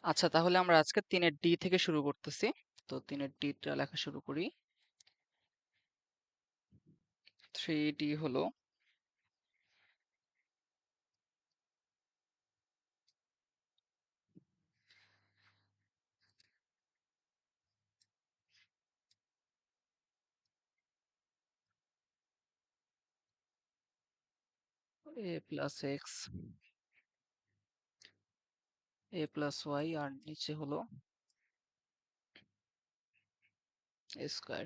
আচ্ছা, তাহলে আমরা আজকে 3-এর ডি থেকে শুরু করতেছি। তো 3-এর ডিটা লেখা শুরু করি। 3D হলো a plus x a plus Y আর নিচে হলো a স্কোয়ার।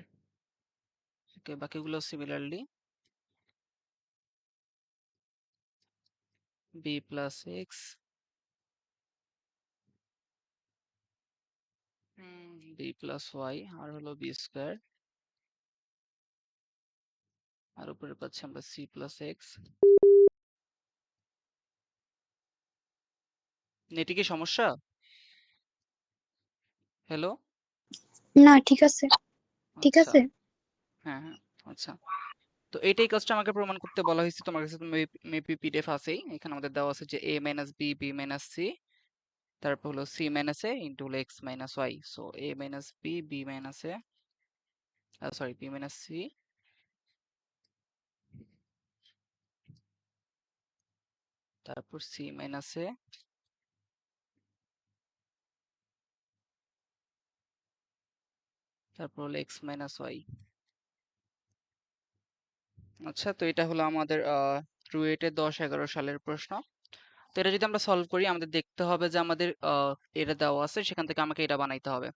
ওকে, বাকিগুলো similarly b plus x b plus Y আর হলো b স্কোয়ার। আর উপরে পাচ্ছি আমরা c প্লাস এক্স। নেটে কি সমস্যা? হ্যালো? না, ঠিক আছে। ঠিক আচ্ছা, আছে। হ্যাঁ হ্যাঁ, আচ্ছা। তো এইটাই কাজটা আমাকে প্রমাণ করতে বলা হয়েছে। তোমার কাছে তো মেবি পিডিএফ আছেই। এখানে আমাদের দেওয়া আছে যে a minus B B minus C, তারপর হলো c মাইনাস এ ইন্টু হলো x minus Y. So a minus B B minus A, sorry B minus C, তারপর c মাইনাস এ, তারপর হলো x মাইনাস ওয়াই। আচ্ছা, তো এটা হলো আমাদের রুয়েটের 10-11 সালের প্রশ্ন। তো এটা যদি আমরা সলভ করি, আমাদের দেখতে হবে যে আমাদের এটা দেওয়া আছে, সেখান থেকে আমাকে এটা বানাইতে হবে।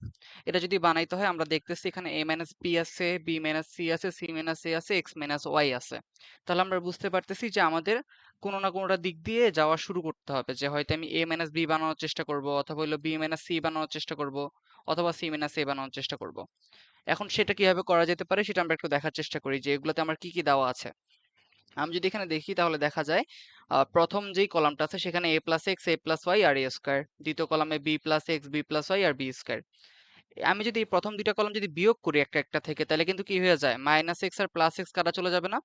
এটা যদি বানাইতে হয়, আমরা দেখতেছি এখানে a মাইনাস বি আছে, b মাইনাস সি আছে, c মাইনাস এ আছে, x মাইনাস ওয়াই আছে। তাহলে আমরা বুঝতে পারতেছি যে আমাদের কোনো না কোনোটা দিক দিয়ে যাওয়া শুরু করতে হবে, যে হয়তো আমি a মাইনাস বি বানানোর চেষ্টা করব, অথবা হলো b মাইনাস সি বানানোর চেষ্টা করব, অথবা c মাইনাস এ বানানোর চেষ্টা করব। এখন সেটা কিভাবে করা যেতে পারে সেটা আমরা একটু দেখার চেষ্টা করি যে এগুলোতে আমার কি কি দেওয়া আছে। আমি যদি এখানে দেখি তাহলে দেখা যায় প্রথম যেই কলামটা আছে সেখানে a plus x, a plus Y আর a স্কোয়ার। দ্বিতীয় কলামে b plus x, b plus Y আর b স্কোয়ার। আমি যদি এই প্রথম দুইটা কলাম যদি বিয়োগ করি একটা একটা থেকে, তাহলে কিন্তু কি হয়ে যায়, মাইনাস এক্স আর প্লাস এক্স কাটা চলে যাবে না?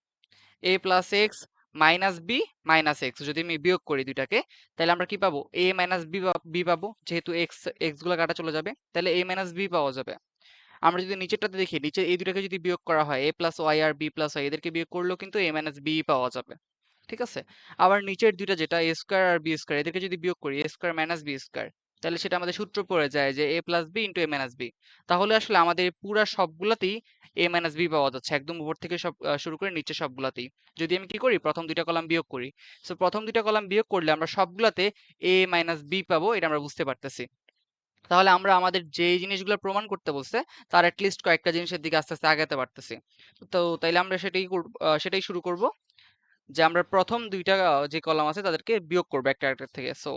a plus X minus B minus X যদি আমি বিয়োগ করি দুইটাকে, তাহলে আমরা কি পাবো, a মাইনাস বি পাবো, যেহেতু এক্স এক্স গুলো কাটা চলে যাবে, তাহলে a মাইনাস বি পাওয়া যাবে। আমরা যদি নিচেরটাতে দেখি, নিচে এই দুটাকে যদি বিয়োগ করা হয়, a প্লাস ওয়াই আর b প্লাস ওয়াই, এদেরকে বিয়োগ করলেও কিন্তু a মাইনাস বি পাওয়া যাবে। ঠিক আছে? আবার নিচের দুইটা যেটা a স্কোয়ার আর b স্কোয়ার, এদেরকে যদি বিয়োগ করি a square minus b square, তাহলে সেটা আমাদের সূত্র পড়ে যায় যে a plus B into a minus B. তাহলে আসলে আমাদের পুরা সবগুলাতেই a মাইনাস বি পাওয়া যাচ্ছে, একদম উপর থেকে সব শুরু করে নিচে সবগুলাতেই। যদি আমি কি করি, প্রথম দুইটা কলাম বিয়োগ করি, সো প্রথম দুইটা কলাম বিয়োগ করলে আমরা সবগুলাতে a মাইনাস বি পাবো, এটা আমরা বুঝতে পারতেছি। তাহলে আমরা আমাদের যে জিনিসগুলো প্রমাণ করতে বলছে তার অ্যাটলিস্ট কয়েকটা জিনিসের দিকে আস্তে আস্তে আগাতে পারতেছি। তো তাইলে আমরা সেটাই শুরু করব, যে আমরা প্রথম দুইটা যে কলাম আছে তাদেরকে বিয়োগ করবো একটা একটা থেকে। সো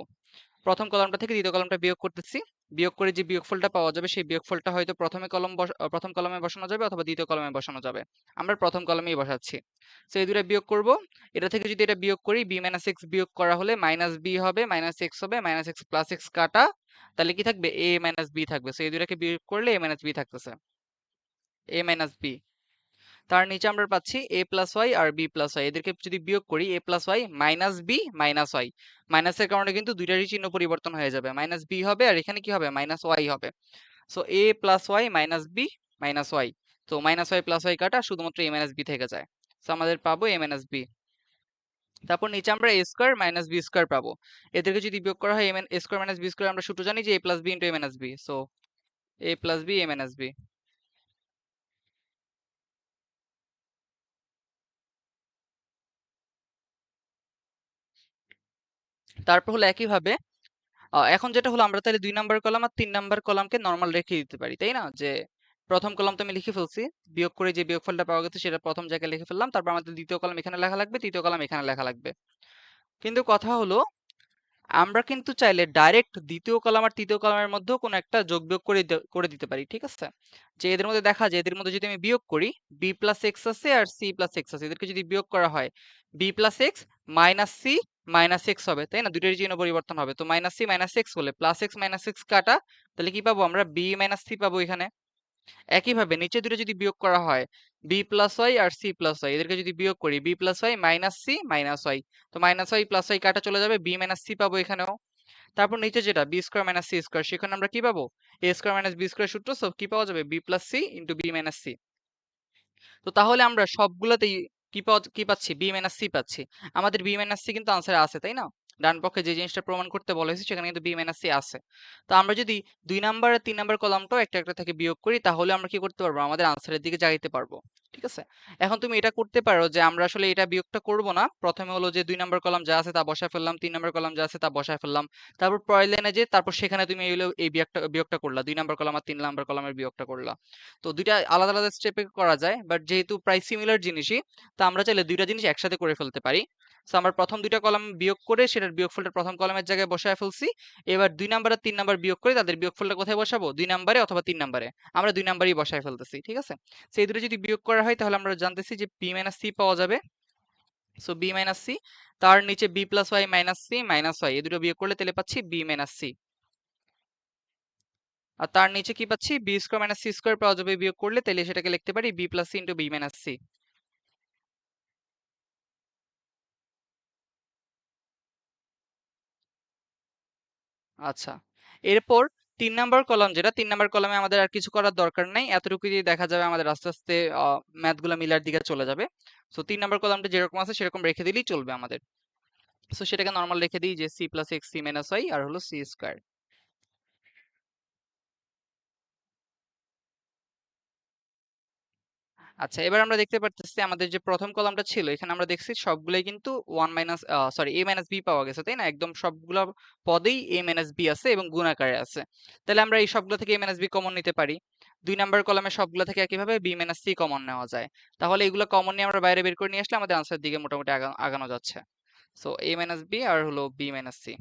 প্রথম কলামটা থেকে দ্বিতীয় কলামটা বিয়োগ করতেছি। বিয়োগ করে যে বিয়োগফলটা পাওয়া যাবে, সেই বিয়োগফলটা হয়তো প্রথম কলামে বসানো যাবে অথবা দ্বিতীয় কলামে বসানো যাবে। আমরা প্রথম কলামেই বসাচ্ছি। তো এই দুটো বিয়োগ করব। এটা থেকে যদি এটা বিয়োগ করি, বি মাইনাস এক্স বিয়োগ করা হলে মাইনাস বি হবে, মাইনাস এক্স হবে, মাইনাস এক্স প্লাস এক্স কাটা, তাহলে কি থাকবে, এ মাইনাস বি থাকবে। সো এই দুটাকে বিয়োগ করলে এ মাইনাস বি থাকতেছে, এ মাইনাস বি। তার নিচে আমরা পাচ্ছি a প্লাস ওয়াই আর b প্লাস ওয়াই, এদেরকে যদি বিয়োগ করি, a plus Y minus B minus Y, মাইনাসের কারণে কিন্তু দুইটারই চিহ্ন পরিবর্তন হয়ে যাবে, মাইনাস বি হবে আর এখানে কি হবে, মাইনাস ওয়াই হবে। So a plus Y minus B minus Y, তো মাইনাস ওয়াই প্লাস ওয়াই কাটা শুধুমাত্র a মাইনাস বি থেকে যায়। সো আমাদের পাবো a মাইনাস বি। তারপর নিচে আমরা a square minus B square পাবো। এদেরকে যদি বিয়োগ করা হয়, a square minus B square, আমরা সূত্র জানি যে a plus B into a minus B. So a plus B a minus B. তারপর হলো একইভাবে এখন যেটা হলো, আমরা তাহলে 2 নাম্বার কলাম আর 3 নাম্বার কলামকে নর্মাল রেখে দিতে পারি, তাই না? যে প্রথম কলাম তো আমি লিখে ফেলছি, বিয়োগ করে যে বিয়োগফলটা পাওয়া গেছে সেটা প্রথম জায়গায় লিখে ফেললাম, তারপর আমাদের দ্বিতীয় কলাম এখানে লেখা লাগবে, তৃতীয় কলাম এখানে লেখা লাগবে। কিন্তু কথা হলো, আমরা কিন্তু চাইলে ডাইরেক্ট দ্বিতীয় কলাম আর তৃতীয় কলামের মধ্যেও কোনো একটা যোগ বিয়োগ করে দিতে পারি, ঠিক আছে? যে এদের মধ্যে দেখা যায়, এদের মধ্যে যদি আমি বিয়োগ করি, বি প্লাস এক্স আছে আর সি প্লাস এক্স আছে, এদেরকে যদি বিয়োগ করা হয়, B plus X minus C minus X হবে, তাই না? দুইটারই চিহ্ন পরিবর্তন হবে। তো মাইনাস সি মাইনাস এক্স হলে প্লাস এক্স মাইনাস এক্স কাটা, তাহলে কি পাবো আমরা, বি মাইনাস সি পাবো এখানে। একইভাবে নিচে দুটো যদি বিয়োগ করা হয়, বি প্লাস ওয়াই আর সি প্লাস ওয়াই, এদেরকে যদি বিয়োগ করি, B plus Y minus C minus Y, তো মাইনাস ওয়াই প্লাস ওয়াই কাটা চলে যাবে, বি মাইনাস সি পাবো এখানেও। তারপর নিচে যেটা B square minus C square, সেখানে আমরা কি পাবো? A square minus B square সূত্র, সো কি পাওয়া যাবে? B plus C into B minus C. তো তাহলে আমরা সবগুলোতেই কি পাচ্ছি? বি মাইনাস সি পাচ্ছি। আমাদের বি মাইনাস সি কিন্তু আনসারে আছে, তাই না? ডান পক্ষে যে জিনিসটা প্রমাণ করতে বলা হয়েছে সেখানে কিন্তু বি মাইনাস সি আছে। তো আমরা যদি 2 নাম্বার আর 3 নাম্বার কলামটাও একটা একটা থেকে বিয়োগ করি, তাহলে আমরা কি করতে পারবো? আমাদের আনসারের দিকে যাইতে পারবো। ঠিক আছে? এখন তুমি এটা করতে পারো যে আমরা আসলে এটা বিয়োগটা করব না, প্রথমে হলো যে 2 নাম্বার কলাম যা আছে তা বসায় ফেললাম, 3 নাম্বার কলাম যা আছে তা বসায় ফেললাম, তারপর পরের লাইনে যে তারপর সেখানে তুমি এই বিয়োগটা বিয়োগটা করলা, 2 নাম্বার কলাম আর 3 নাম্বার কলামের বিয়োগটা করলা। তো দুইটা আলাদা আলাদা স্টেপে করা যায়, বাট যেহেতু প্রায় সিমিলার জিনিসই, তো আমরা চাইলে দুইটা জিনিস একসাথে করে ফেলতে পারি। তো আমরা প্রথম দুইটা কলাম বিয়োগ করে সেটার বিয়োগফলটা প্রথম কলামের জায়গায় বসায় ফেলছি। এবার 2 নাম্বার আর 3 নাম্বার বিয়োগ করে তাদের বিয়োগফলটা কোথায় বসাবো? 2 নাম্বারে অথবা 3 নাম্বারে। আমরা 2 নাম্বারই বসায় ফেলতেছি। ঠিক আছে? সেই দুটো যদি বিয়োগ করা হয় তাহলে আমরা জানতেছি যে বি মাইনাস সি পাওয়া যাবে। সো বি মাইনাস সি, তার নিচে B plus Y minus C minus Y, এই দুটো বিয়োগ করলে তাহলে পাচ্ছি বি মাইনাস সি। আর তার নিচে কি পাচ্ছি? B square minus C square পাওয়া যাবে বিয়োগ করলে, তাহলে সেটাকে লিখতে পারি B plus C into B minus C. আচ্ছা, এরপর 3 নাম্বার কলাম, যেটা 3 নাম্বার কলামে আমাদের আর কিছু করার দরকার নাই, এতটুকু দিয়ে দেখা যাবে আমাদের আস্তে আস্তে ম্যাথগুলো মিলার দিকে চলে যাবে। সো 3 নাম্বার কলামটা যেরকম আছে সেরকম রেখে দিলেই চলবে আমাদের। সো সেটাকে নর্মাল রেখে দিই যে C plus x C minus y আর হলো সি স্কোয়ার। আচ্ছা, এবার আমরা দেখতে পারতেছি আমাদের যে প্রথম কলামটা ছিল এখানে আমরা দেখছি সবগুলাই কিন্তু ওয়ান মাইনাস সরি এ মাইনাস বি পাওয়া গেছে, তাই না? একদম সবগুলো পদেই এ মাইনাস বি আছে এবং গুণ আকারে আছে। তাহলে আমরা এই সবগুলো থেকে এ মাইনাস বি কমন নিতে পারি। 2 নাম্বার কলামে সবগুলো থেকে একইভাবে বি মাইনাস সি কমন নেওয়া যায়। তাহলে এগুলো কমন নিয়ে আমরা বাইরে বের করে নিয়ে আসলে আমাদের আনসারের দিকে মোটামুটি আগানো যাচ্ছে। সো এ মাইনাস বি আর হলো বি মাইনাস সি।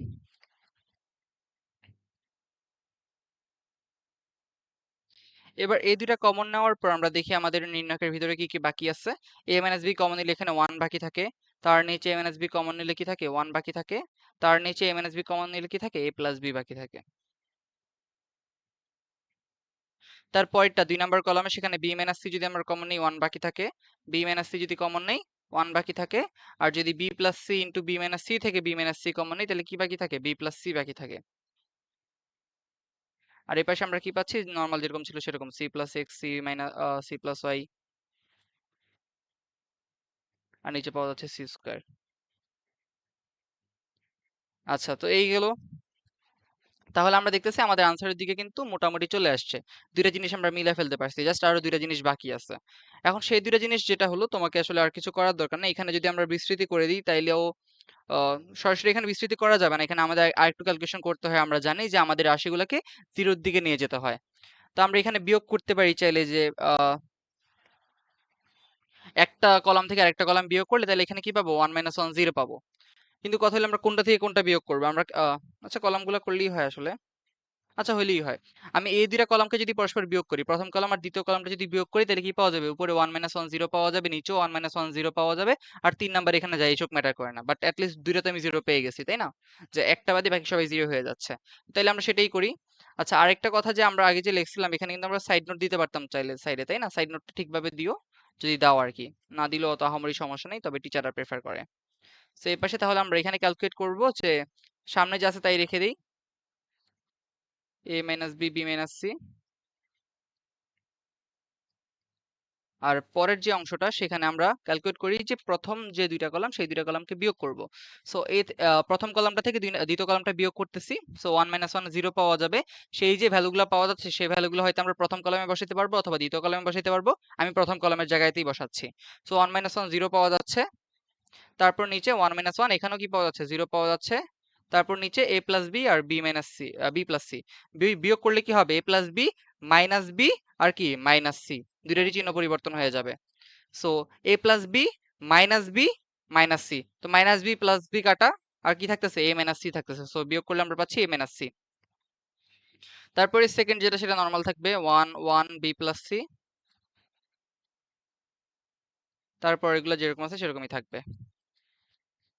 এবার এই দুইটা কমন নেওয়ার পর আমরা দেখি আমাদের নির্ণায়কের ভিতরে কি কি বাকি আছে। এ মাইনাস বি কমন নিলে এখানে ওয়ান বাকি থাকে, তার নিচে এ মাইনাস বি কমন নিলে কি থাকে? ওয়ান বাকি থাকে, তার নিচে এ মাইনাস বি কমন নিলে কি থাকে? এ প্লাস বি বাকি থাকে। তারপরটা 2 নাম্বার কলামে সেখানে বি মাইনাস সি যদি আমরা কমন নিই ওয়ান বাকি থাকে, বি মাইনাস সি যদি কমন নেই ওয়ান বাকি থাকে, আর যদি B plus C into B minus C থেকে বি মাইনাস সি কমন নেই তাহলে কি বাকি থাকে? বি প্লাস সি বাকি থাকে। আর এই পাশে আমরা কি পাচ্ছি? নর্মাল যেরকম ছিল সেরকম C plus x C minus C plus Y, আর নিচে পাওয়া যাচ্ছে সি স্কোয়ার। আচ্ছা, তো এই গেল। তাহলে আমরা দেখতেছি আমাদের আনসারের দিকে কিন্তু মোটামুটি চলে আসছে। দুইটা জিনিস আমরা মিলে ফেলতে পারছি, জাস্ট আরো দুইটা জিনিস বাকি আছে। এখন সেই দুইটা জিনিস যেটা হলো, তোমাকে আসলে আর কিছু করার দরকার নেই। এখানে যদি আমরা বিস্তৃতি করে দিই তাইলেও সরাসরি এখানে বিস্তৃতি করা যাবে না, এখানে আমাদের আরেকটু ক্যালকুলেশন করতে হয়। আমরা জানি যে আমাদের রাশিগুলোকে জিরোর দিকে নিয়ে যেতে হয়। তো আমরা এখানে বিয়োগ করতে পারি চাইলে যে একটা কলাম থেকে আরেকটা কলাম বিয়োগ করলে তাহলে এখানে কি পাবো? ওয়ান মাইনাস ওয়ান জিরো পাবো। কিন্তু কথা হলো আমরা কোনটা থেকে কোনটা বিয়োগ করবো? আমরা আচ্ছা কলামগুলো করলেই হয় আসলে। আচ্ছা, হইলেই হয়। আমি এই দুইটা কলামকে যদি পরস্পর বিয়োগ করি, প্রথম কলাম আর দ্বিতীয় কলামটা যদি বিয়োগ করি তাহলে কি পাওয়া যাবে? উপরে ওয়ান মাইনাস ওয়ান জিরো পাওয়া যাবে, নিচেও ওয়ান মাইনাস ওয়ান জিরো পাওয়া যাবে। আর 3 নাম্বার এখানে যাই এসব ম্যাটার করে না, বাট অ্যাটলিস্ট দুইটাতে আমি জিরো পেয়ে গেছি, তাই না? যে একটা বাদে বাকি সবাই জিরো হয়ে যাচ্ছে। তাইলে আমরা সেটাই করি। আচ্ছা, আরেকটা কথা যে আমরা আগে যে লিখছিলাম এখানে কিন্তু আমরা সাইড নোট দিতে পারতাম চাইলে সাইডে, তাই না? সাইড নোটটা ঠিকভাবে দিও, যদি দাও আর কি। না দিলেও অত আহামরি সমস্যা নেই, তবে টিচাররা প্রেফার করে। তো এই পাশে তাহলে আমরা এখানে ক্যালকুলেট করব যে সামনে যা আছে তাই রেখে দিই, A minus B B minus C. আর পরের যে অংশটা সেখানে আমরা ক্যালকুলেট করি যে প্রথম যে দুইটা কলাম সেই দুইটা কলামকে বিয়োগ করব। সো এই প্রথম কলামটা থেকে দ্বিতীয় কলামটা বিয়োগ করতেছি। So one minus one zero পাওয়া যাবে। সেই যে ভ্যালুগুলো পাওয়া যাচ্ছে সেই ভ্যালুগুলো হয়তো আমরা প্রথম কলামে বসাতে পারবো অথবা দ্বিতীয় কলামে বসাতে পারবো। আমি প্রথম কলামের জায়গাতেই বসাচ্ছি। So one minus one zero পাওয়া যাচ্ছে। তারপর নিচে ওয়ান মাইনাস ওয়ান, এখানেও কি পাওয়া যাচ্ছে? জিরো পাওয়া যাচ্ছে। তারপর নিচে এ প্লাস বি আর B minus C, B plus C. বিয়োগ করলে কি হবে? A plus B minus B আর কি মাইনাস সি, দুইটারই চিহ্ন পরিবর্তন হয়ে যাবে। So A plus B minus B minus C, তো মাইনাস বি প্লাস বি কাটা, আর কি থাকতেছে? এ মাইনাস সি থাকতেছে। সো বিয়োগ করলে আমরা পাচ্ছি এ মাইনাস সি। তারপরে সেকেন্ড যেটা সেটা নর্মাল থাকবে, one one B plus C. তারপর এগুলো যেরকম আছে সেরকমই থাকবে,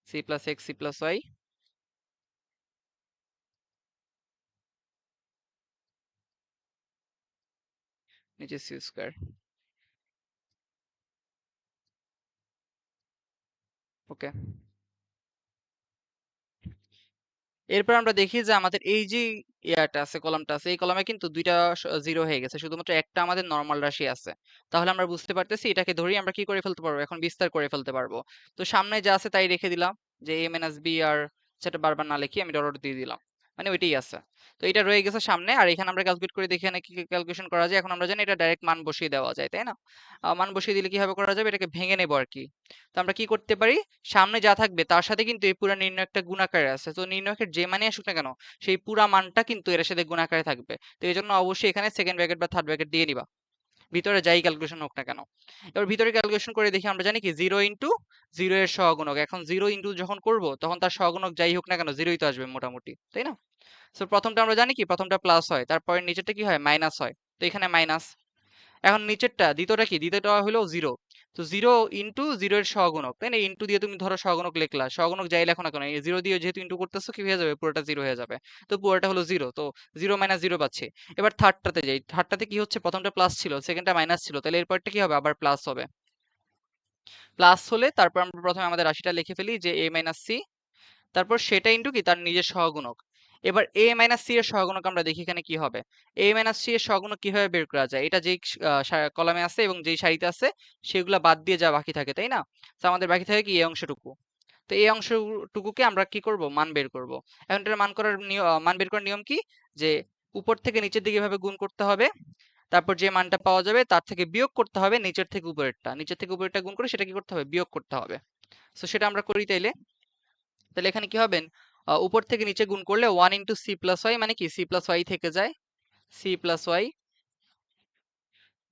C plus x C plus Y, নিচে সি স্কোয়ার। ওকে। এরপর আমরা দেখি যে আমাদের এই যে ইয়াটা আছে, কলামটা আছে, এই কলামে কিন্তু দুইটা জিরো হয়ে গেছে, শুধুমাত্র একটা আমাদের নর্মাল রাশি আছে। তাহলে আমরা বুঝতে পারতেছি এটাকে ধরেই আমরা কি করে ফেলতে পারবো, এখন বিস্তার করে ফেলতে পারবো। তো সামনে যা আছে তাই রেখে দিলাম, যে a মাইনাস বি, আর সেটা বারবার না লিখি আমি ডট দিয়ে দিলাম, মানে ওইটাই আছে। তো এটা রয়ে গেছে সামনে, আর এখানে আমরা ক্যালকুলেট করে দেখি এখানে কি ক্যালকুলেশন করা যায়। এখন আমরা জানি এটা ডাইরেক্ট মান বসিয়ে দেওয়া যায়, তাই না? মান বসিয়ে দিলে কিভাবে করা যাবে, এটাকে ভেঙে নেবো আর কি। তো আমরা কি করতে পারি, সামনে যা থাকবে তার সাথে কিন্তু এই পুরা নির্ণয়কটা গুণাকারে আছে, তো নির্ণয়কের যে মানে আসুক না কেন সেই পুরা মানটা কিন্তু এর সাথে গুণাকারে থাকবে। তো এই জন্য অবশ্যই এখানে সেকেন্ড ব্র্যাকেট বা থার্ড ব্র্যাকেট দিয়ে নিবা, ভিতরে যাই ক্যালকুলেশন হোক না কেন। এবার ভিতরে ক্যালকুলেশন করে দেখি, আমরা জানি কি 0 ইন্টু 0 এর সহগুণক। এখন 0 ইন্টু যখন করব তখন তার সহগুণক যাই হোক না কেন জিরোই তো আসবে মোটামুটি, তাই না? তো প্রথমটা আমরা জানি কি প্রথমটা প্লাস হয়, তারপরে নিচেরটা কি হয়, মাইনাস হয়। তো এখানে মাইনাস। এখন নিচেরটা দ্বিতীয়টা কি, দ্বিতীয়টা হলো 0। তো 0 ইন্টু 0 এর সহগুণক, তাই না? ইন্টু দিয়ে তুমি ধরো সহগুণক লিখলা, সহগুণক যাই লেখো না কেন এই 0 দিয়ে যেহেতু ইন্টু করতেছো কি হয়ে যাবে, পুরোটা 0 হয়ে যাবে। তো পুরোটা হলো 0, তো 0 - 0 পাচ্ছি। এবার থার্ডটাতে যাই, থার্ডটাতে কি হচ্ছে, প্রথমটা প্লাস ছিল, সেকেন্ডটা মাইনাস ছিল, তাহলে এরপরটা কি হবে, আবার প্লাস হবে। প্লাস হলে তারপর আমরা প্রথমে আমাদের রাশিটা লিখে ফেলি যে a মাইনাস সি, তারপর সেটা ইন্টু কি তার নিজের সহগুণক। এবার a মাইনাস সি এর সহগুণক আমরা দেখি এখানে কি হবে। a মাইনাস সি এর সহগুণক কিভাবে বের করা যায়, এটা যেই কলামে আছে এবং যেই সারিতে আছে সেগুলা বাদ দিয়ে যা বাকি থাকে, তাই না? তো আমাদের বাকি থাকে কি এই অংশটুকু। তো এই অংশটুকুকে আমরা কি করব, মান বের করব। এখন এটার মান বের করার নিয়ম কি, যে উপর থেকে নিচের দিকে এভাবে গুণ করতে হবে, তারপর যে মানটা পাওয়া যাবে তার থেকে বিয়োগ করতে হবে নিচের থেকে উপরেরটা, নিচের থেকে উপরেরটা গুণ করে সেটা কি করতে হবে, বিয়োগ করতে হবে। তো সেটা আমরা করি তাইলে। তাহলে এখানে কি হবে, উপর থেকে নিচে গুণ করলে 1 ইন্টু সি প্লাস ওয়াই, মানে কি সি প্লাস ওয়াই থেকে যায়, সি প্লাস ওয়াই।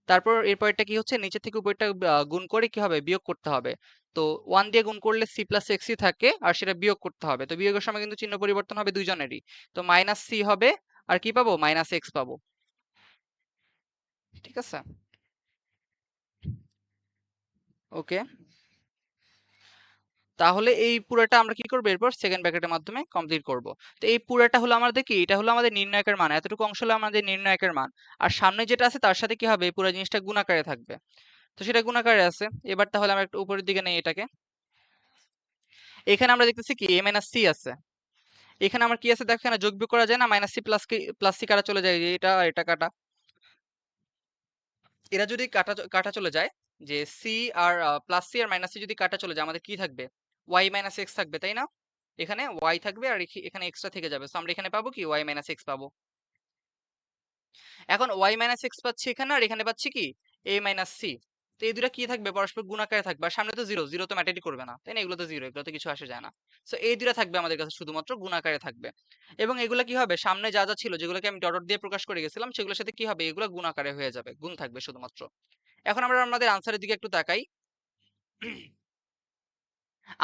তারপর এরপরটা কি হচ্ছে, নিচে থেকে উপরটা গুণ করে কি হবে, বিয়োগ করতে হবে। তো 1 দিয়ে গুণ করলে সি প্লাস এক্সই থাকে, আর সেটা বিয়োগ করতে হবে। তো বিয়োগের সময় কিন্তু চিহ্ন পরিবর্তন হবে দুইজনেরই। তো মাইনাস সি হবে, আর কি পাবো, মাইনাস এক্স পাবো। ঠিক আছে, ওকে। তাহলে এই পুরাটা আমরা কি করবো, এরপর সেকেন্ড ব্র্যাকেটের মাধ্যমে কমপ্লিট করব। তো এই পুরাটা হলো আমাদের কি, এটা হলো আমাদের নির্ণায়কের মান, এতটুকু অংশ হলো আমাদের নির্ণায়কের মান। আর সামনে যেটা আছে তার সাথে কি হবে, এই পুরো জিনিসটা গুণাকারে থাকবে। তো সেটা গুণাকারে আছে। এবার তাহলে আমরা একটু উপরের দিকে নেই এটাকে। এখানে আমরা দেখতেছি কি a মাইনাস সি আছে। এখানে আমার কি আছে দেখো, এখানে যোগ বিয়োগ করা যায় না, মাইনাস সি প্লাস সি কাটা চলে যায়, যে এটা আর এটা কাটা, এরা যদি কাটা কাটা চলে যায়, যে সি আর প্লাস সি আর মাইনাস সি যদি কাটা চলে যায়, আমাদের কি থাকবে, ওয়াই মাইনাস এক্স থাকবে, তাই না? এখানে ওয়াই থাকবে আর এখানে এক্সট্রা থেকে যাবে, তো আমরা এখানে পাবো কি, ওয়াই মাইনাস এক্স পাবো। এখন ওয়াই মাইনাস এক্স পাচ্ছি এখানে, আর এখানে পাচ্ছি কি, এ মাইনাস সি। তো এই দুটা কি থাকবে, পরস্পর গুণাকারে থাকবে, আর সামনে তো জিরো, জিরো তো ম্যাটারই করবে না, তাই না? এগুলো তো জিরো, এগুলো তো কিছু আসে যায় না। তো এই দুটা থাকবে আমাদের কাছে, শুধুমাত্র গুণাকারে থাকবে। এবং এগুলা কি হবে, সামনে যা যা ছিল যেগুলোকে আমি ডট ডট দিয়ে প্রকাশ করে গেছিলাম সেগুলোর সাথে কি হবে, এগুলো গুণাকারে হয়ে যাবে, গুণ থাকবে শুধুমাত্র। এখন আমরা আমাদের আনসারের দিকে একটু তাকাই।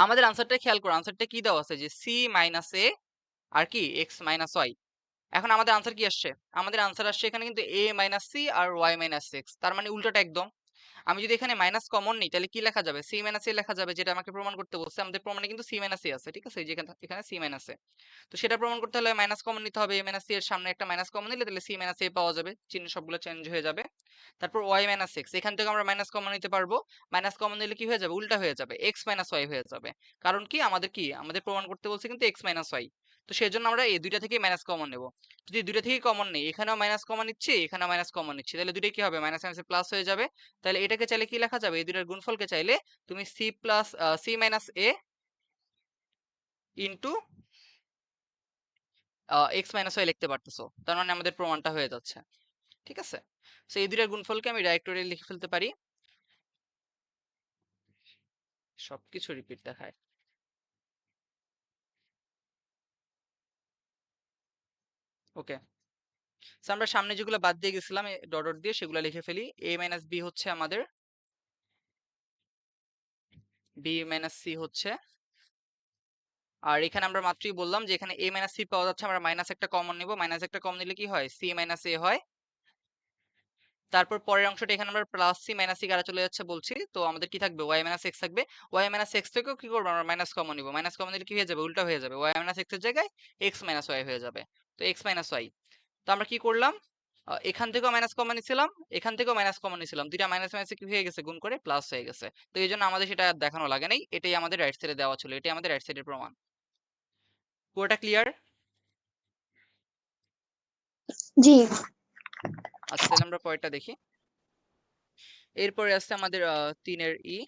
আমাদের আনসারটা খেয়াল করো, আনসারটা কি দেওয়া আছে, যে সি মাইনাস এ আর কি এক্স মাইনাস ওয়াই। এখন আমাদের আনসার কি আসছে, আমাদের আনসার আসছে এখানে কিন্তু a মাইনাস সি আর y মাইনাস এক্স, তার মানে উল্টোটা একদম। আমি যদি এখানে মাইনাস কমন নিই তাহলে কি লেখা যাবে, সি মাইনাস এ লেখা যাবে, যেটা আমাকে প্রমাণ করতে বলছে। আমাদের প্রমাণে কিন্তু সি মাইনাস এ আছে, ঠিক আছে, এই যে এখানে সি মাইনাস এ। তো সেটা প্রমাণ করতে হলে মাইনাস কমন নিতে হবে, a মাইনাস সি এর সামনে একটা মাইনাস কমন নিলে তাহলে সি মাইনাস এ পাওয়া যাবে, চিহ্ন সবগুলো চেঞ্জ হয়ে যাবে। তারপর y মাইনাস এক্স, এখান থেকে আমরা মাইনাস কমন নিতে পারবো, মাইনাস কমন নিলে কি হয়ে যাবে, উল্টা হয়ে যাবে, এক্স মাইনাস ওয়াই হয়ে যাবে। কারণ কি, আমাদের প্রমাণ করতে বলছে কিন্তু এক্স মাইনাস ওয়াই। তো সেই জন্য আমরা এই দুইটা থেকে মাইনাস কমন নেব। যদি দুইটা থেকে কমন নেই, এখানেও মাইনাস কমন নিচ্ছি, এখানেও মাইনাস কমন নিচ্ছি, তাহলে দুইটাই কি হবে, মাইনাস মাইনাসে প্লাস হয়ে যাবে। তাহলে এটাকে চাইলে কি লেখা যাবে, এই দুইটার গুণফলকে চাইলে তুমি C minus A into X minus Y লিখতে পারতেছো, তার মানে আমাদের প্রমাণটা হয়ে যাচ্ছে। ঠিক আছে, তো এই দুইটার গুণফলকে আমি ডাইরেক্টরি লিখে ফেলতে পারি, সবকিছু রিপিট দেখায়। ওকে, আমরা সামনে যেগুলো বাদ দিয়ে গেছিলাম ডট ডট দিয়ে সেগুলো লিখে ফেলি। a মাইনাস বি হচ্ছে আমাদের, বি মাইনাস সি হচ্ছে, আর এখানে আমরা মাত্রই বললাম যে এখানে a মাইনাস সি পাওয়া যাচ্ছে, আমরা মাইনাস একটা কমন নিব, মাইনাস একটা কমন নিলে কি হয়, সি মাইনাস এ হয়। তারপর পরের অংশটা এখানে আমরা প্লাস সি মাইনাস সি কাটা চলে যাচ্ছে বলছি, তো আমাদের কি থাকবে, ওয়াই মাইনাস এক্স থাকবে। ওয়াই মাইনাস এক্স থেকেও কি করবো, আমরা মাইনাস কমন নিব, মাইনাস কমন নিলে কি হয়ে যাবে, উল্টা হয়ে যাবে, ওয়াই মাইনাস এক্স এর জায়গায় এক্স মাইনাস ওয়াই হয়ে যাবে। তো এক্স মাইনাস ওয়াই। তো আমরা কি করলাম, এখান থেকেও মাইনাস কমন নিছিলাম, এখান থেকেও মাইনাস কমন নিছিলাম, দুইটা মাইনাস মাইনাস কি হয়ে গেছে, গুণ করে প্লাস হয়ে গেছে। তো এই জন্য আমাদের সেটা আর দেখানো লাগে নাই, এটাই আমাদের রাইট সাইডে দেওয়া ছিল, এটাই আমাদের রাইট সাইডের প্রমাণ। পুরোটা ক্লিয়ার? জি। আচ্ছা তাহলে আমরা পরেরটা দেখি। এরপরে আছে আমাদের 3 এর ই।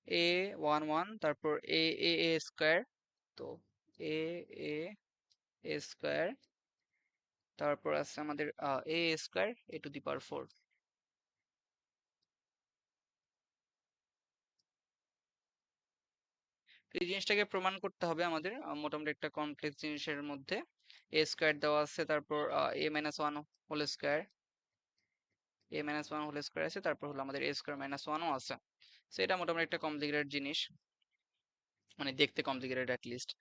এ 1 1 তারপর এ স্কয়ার, তো এ এ এ স্কয়ার, তারপর আছে আমাদের এ square A to the power 4। এই জিনিসটাকে প্রমাণ করতে হবে আমাদের মোটামুটি একটা কমপ্লেক্স জিনিসের মধ্যে এ স্কয়ার দেওয়া আছে, তারপর এ মাইনাস ওয়ান হোল স্কয়ার, এ মাইনাস ওয়ান হোল স্কয়ার আছে, তারপর হলো আমাদের এ স্কয়ার মাইনাস ওয়ানও আছে। তো এটা মোটামুটি একটা কমপ্লিকেটেড জিনিস, মানে দেখতে কমপ্লিকেটেড অ্যাট লিস্ট।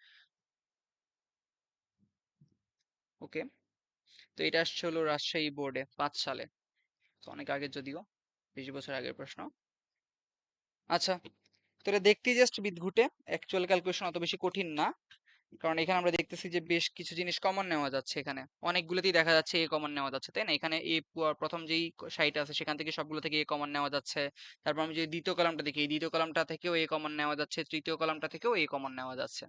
ওকে, তো এটা আসছে হলো রাজশাহী বোর্ডে 5 সালে, তো অনেক আগে, যদিও 20 বছর আগের প্রশ্ন। আচ্ছা, তো এটা দেখতেই জাস্ট বিদঘুটে, অ্যাকচুয়াল ক্যালকুলেশন অত বেশি কঠিন না, কারণ এখানে আমরা দেখতেছি যে বেশ কিছু জিনিস কমন নেওয়া যাচ্ছে, এখানে অনেকগুলোতেই দেখা যাচ্ছে এ কমন নেওয়া যাচ্ছে, তাই না? এখানে এ প্রথম যেই সাইট আছে সেখান থেকে সবগুলো থেকে এ কমন নেওয়া যাচ্ছে। তারপর আমি যদি দ্বিতীয় কলামটা দেখি, এই দ্বিতীয় কলামটা থেকেও এ কমন নেওয়া যাচ্ছে, তৃতীয় কলামটা থেকেও এ কমন নেওয়া যাচ্ছে।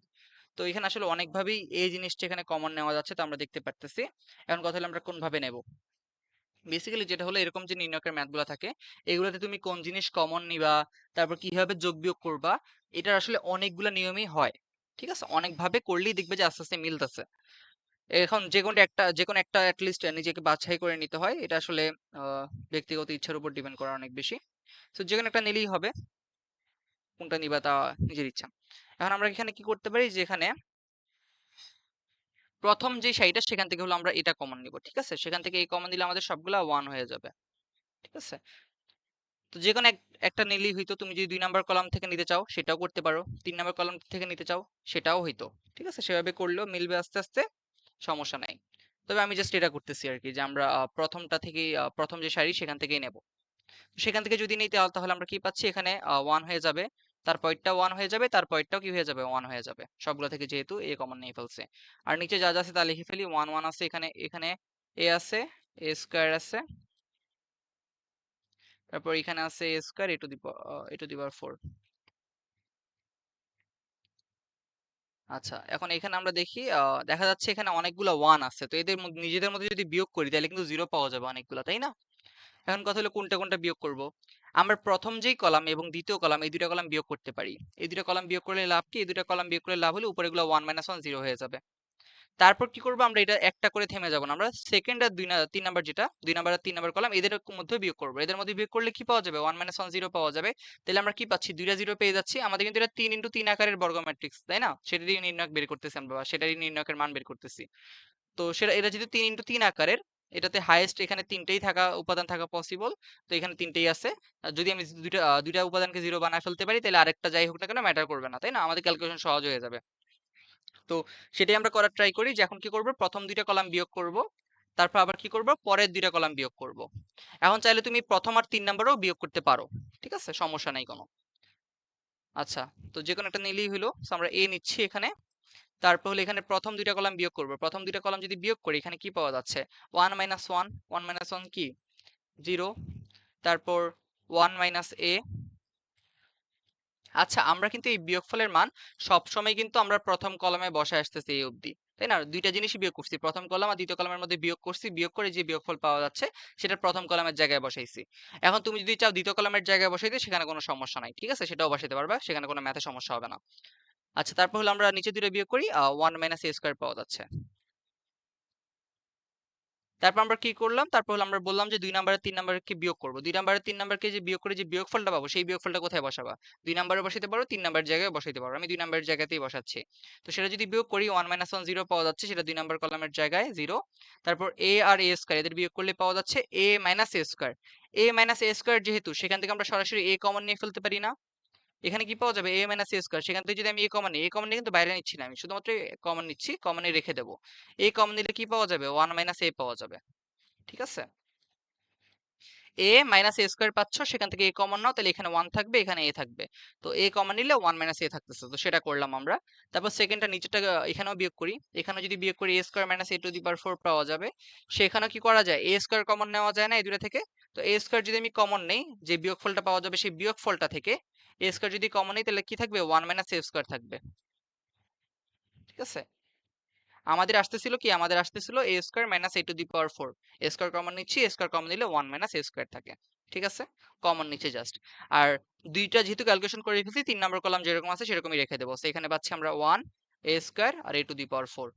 তো এখানে আসলে অনেকভাবেই এই জিনিসটা এখানে কমন নেওয়া যাচ্ছে, তো আমরা দেখতে পারতেছি। এখন কথা হলো আমরা কোন ভাবে নেব। বেসিক্যালি যেটা হলো, এরকম যে নির্ণয়কের ম্যাথগুলো থাকে এগুলোতে তুমি কোন জিনিস কমন নিবা, তারপর কিভাবে যোগ বিয়োগ করবা, এটার আসলে অনেকগুলা নিয়মই হয়। ঠিক আছে, অনেকভাবে করলেই দেখবে যে আস্তে আস্তে মিলতেছে। এখন যে কোনো একটা অ্যাটলিস্ট নিজেকে বাছাই করে নিতে হয়, এটা আসলে ব্যক্তিগত ইচ্ছার উপর ডিপেন্ড করে অনেক বেশি। তো যে কোনো একটা নিলেই হবে, কোনটা নিবা তা নিজের ইচ্ছা। এখন আমরা এখানে কি করতে পারি, যে এখানে প্রথম যে সাইডটা সেখান থেকে হলো আমরা এটা কমন নিব, ঠিক আছে? সেখান থেকে এই কমন দিলে আমাদের সবগুলা 1 হয়ে যাবে, ঠিক আছে? তো যে কোনো একটা নিলেই হইতো, তুমি যদি 2 নাম্বার কলাম থেকে নিতে চাও সেটাও করতে পারো, 3 নাম্বার কলাম থেকে নিতে চাও সেটাও হইতো, ঠিক আছে? সেভাবে করলেও মিলবে আস্তে আস্তে, সমস্যা নাই। তবে আমি জাস্ট এটা করতেছি আর কি, যে আমরা প্রথমটা থেকেই প্রথম যে সারি সেখান থেকেই নেব। সেখান থেকে যদি নিই তাহলে আমরা কি পাচ্ছি, এখানে 1 হয়ে যাবে, তারপরটা 1 হয়ে যাবে, তারপরটাও কি হয়ে যাবে, 1 হয়ে যাবে, সবগুলো থেকে যেহেতু এ কমন নিয়ে ফেলছে। আর নিচে যা যা আছে তা লিখে ফেলি, 1 1 আছে এখানে, এখানে এ আছে, এ স্কয়ার আছে, তারপর এখানে আছে এ square A to the power 4। আচ্ছা, এখন এখানে আমরা দেখি, দেখা যাচ্ছে এখানে অনেকগুলো 1 আছে, তো এদের মধ্যে নিজেদের মধ্যে যদি বিয়োগ করি তাহলে কিন্তু 0 পাওয়া যাবে অনেকগুলো, তাই না? এখন কথা হলো কোনটা কোনটা বিয়োগ করব। আমরা প্রথম যেই কলাম এবং দ্বিতীয় কলাম, এই দুইটা কলাম বিয়োগ করতে পারি। এই দুইটা কলাম বিয়োগ করলে লাভ কি, এই দুইটা কলাম বিয়োগ করলে লাভ হলে উপরেগুলো 1 মাইনাস 1 0 হয়ে যাবে। তারপর কি করব, আমরা এটা একটা করে থেমে যাব না, আমরা সেকেন্ড আর 3 নাম্বার, যেটা 2 নাম্বার আর 3 নাম্বার কলাম, এদের মধ্যে বিয়োগ করব। এদের মধ্যে বিয়োগ করলে কি পাওয়া যাবে, 1 মাইনাস 1 0 পাওয়া যাবে। তাহলে আমরা কি পাচ্ছি, দুইটা 0 পেয়ে যাচ্ছি। আমাদের কিন্তু এটা 3 × 3 আকারের বর্গ ম্যাট্রিক্স, তাই না? সেটারই নির্ণয় বের করতেছি আমরা, বা সেটারই নির্ণয়কের মান বের করতেছি। তো সেটা, এটা যেহেতু 3 × 3 আকারের, এটাতে হাইয়েস্ট এখানে তিনটেই উপাদান থাকা পসিবল। তো এখানে তিনটেই আছে। আর যদি আমি দুইটা উপাদানকে 0 বানায় ফেলতে পারি, তাহলে আরেকটা যাই হোক না কেন ম্যাটার করবে না, তাই না? আমাদের ক্যালকুলেশন সহজ হয়ে যাবে। তো সেটাই আমরা করার ট্রাই করি, যে এখন কি করব, প্রথম দুইটা কলাম বিয়োগ করব, তারপর আবার কি করব, পরের দুইটা কলাম বিয়োগ করব। এখন চাইলে তুমি প্রথম আর 3 নাম্বারও বিয়োগ করতে পারো, ঠিক আছে, সমস্যা নাই কোনো। আচ্ছা, তো যে কোনো একটা নিলেই হলো। So আমরা এ নিচ্ছি এখানে, তারপর হলো এখানে প্রথম দুইটা কলাম বিয়োগ করব। প্রথম দুইটা কলাম যদি বিয়োগ করি, এখানে কি পাওয়া যাচ্ছে, 1 মাইনাস 1, 1 মাইনাস 1 কি, 0, তারপর 1 মাইনাস এ। আচ্ছা, আমরা কিন্তু এই বিয়োগফলের মান সব সময় কিন্তু আমরা প্রথম কলামে বসায় আসতেছি এই অবধি, তাই না? দুইটা জিনিসই বিয়োগ করছি, প্রথম কলাম আর দ্বিতীয় কলামের মধ্যে বিয়োগ করছি, বিয়োগ করে যে বিয়োগফল পাওয়া যাচ্ছে সেটা প্রথম কলামের জায়গায় বসাইছি। এখন তুমি যদি চাও দ্বিতীয় কলামের জায়গায় বসাইতে, সেখানে কোনো সমস্যা নাই, ঠিক আছে, সেটাও বসাইতে পারবা, সেখানে কোনো ম্যাথে সমস্যা হবে না। আচ্ছা, তারপর হলো আমরা নিচে দুটো বিয়োগ করি, 1 মাইনাস এ স্কয়ার পাওয়া যাচ্ছে। তারপর আমরা কি করলাম, তারপর হলো আমরা বললাম যে 2 নাম্বার আর 3 নাম্বারকে বিয়োগ করব। 2 নাম্বার আর 3 নাম্বারকে যে বিয়োগ করে যে বিয়োগফলটা পাবো, সেই বিয়োগফলটা কোথায় বসাবা, 2 নাম্বারে বসাইতে পারো, 3 নাম্বার জায়গায় বসাইতে পারো। আমি 2 নাম্বার জায়গাতেই বসাচ্ছি। তো সেটা যদি বিয়োগ করি, 1 মাইনাস 1 0 পাওয়া যাচ্ছে, সেটা 2 নাম্বার কলামের জায়গায় 0। তারপর এ আর এ স্কয়ার, এদের বিয়োগ করলে পাওয়া যাচ্ছে এ মাইনাস এ স্কয়ার। এ মাইনাস এ স্কয়ার যেহেতু, সেখান থেকে আমরা সরাসরি এ কমন নিয়ে ফেলতে পারি না। এখানে কি পাওয়া যাবে, এ মাইনাস এ স্কয়ার। সেখান থেকে যদি আমি এ কমন নিই, এ কমন নিয়ে কিন্তু বাইরে নিচ্ছি না, আমি শুধুমাত্র কমন নিচ্ছি, কমনে রেখে দেবো। এ কমন নিলে কি পাওয়া যাবে, 1 মাইনাস এ পাওয়া যাবে, ঠিক আছে? এ মাইনাস এ স্কোয়ার পাচ্ছ, সেখান থেকে এ কমন নাও, তাহলে এখানে ওয়ান থাকবে, এখানে এ থাকবে। তো এ কমন নিলে ওয়ান মাইনাস এ থাকতেছে, তো সেটা করলাম আমরা। তারপর সেকেন্ডটা নিচেরটা এখানেও বিয়োগ করি, এখানে যদি বিয়োগ করি A square minus A to the power four পাওয়া যাবে। সেখানে কি করা যায়, এ স্কোয়ার কমন নেওয়া যায় না এই দুটো থেকে? তো এ স্কোয়ার যদি আমি কমন নেই, যে বিয়োগফলটা পাওয়া যাবে সেই বিয়োগফলটা থেকে এ স্কোয়ার যদি কমন নেই, তাহলে কি থাকবে, ওয়ান মাইনাস এ স্কোয়ার থাকবে। ঠিক আছে, আমাদের আসতেছিল কি, আমাদের আসতেছিল A square minus A to the power four. A square common নিচ্ছি, এ স্কোয়ার কমন নিলে ওয়ান মাইনাস এ স্কোয়ার থাকে। ঠিক আছে, কমন নিচ্ছে জাস্ট। আর দুইটা যেহেতু ক্যালকুলেশন করে রেখেছি, 3 নম্বর কলাম যেরকম আছে সেরকমই রেখে দেবো। এখানে পাচ্ছি আমরা ওয়ান এ স্কোয়ার আর A to the power four.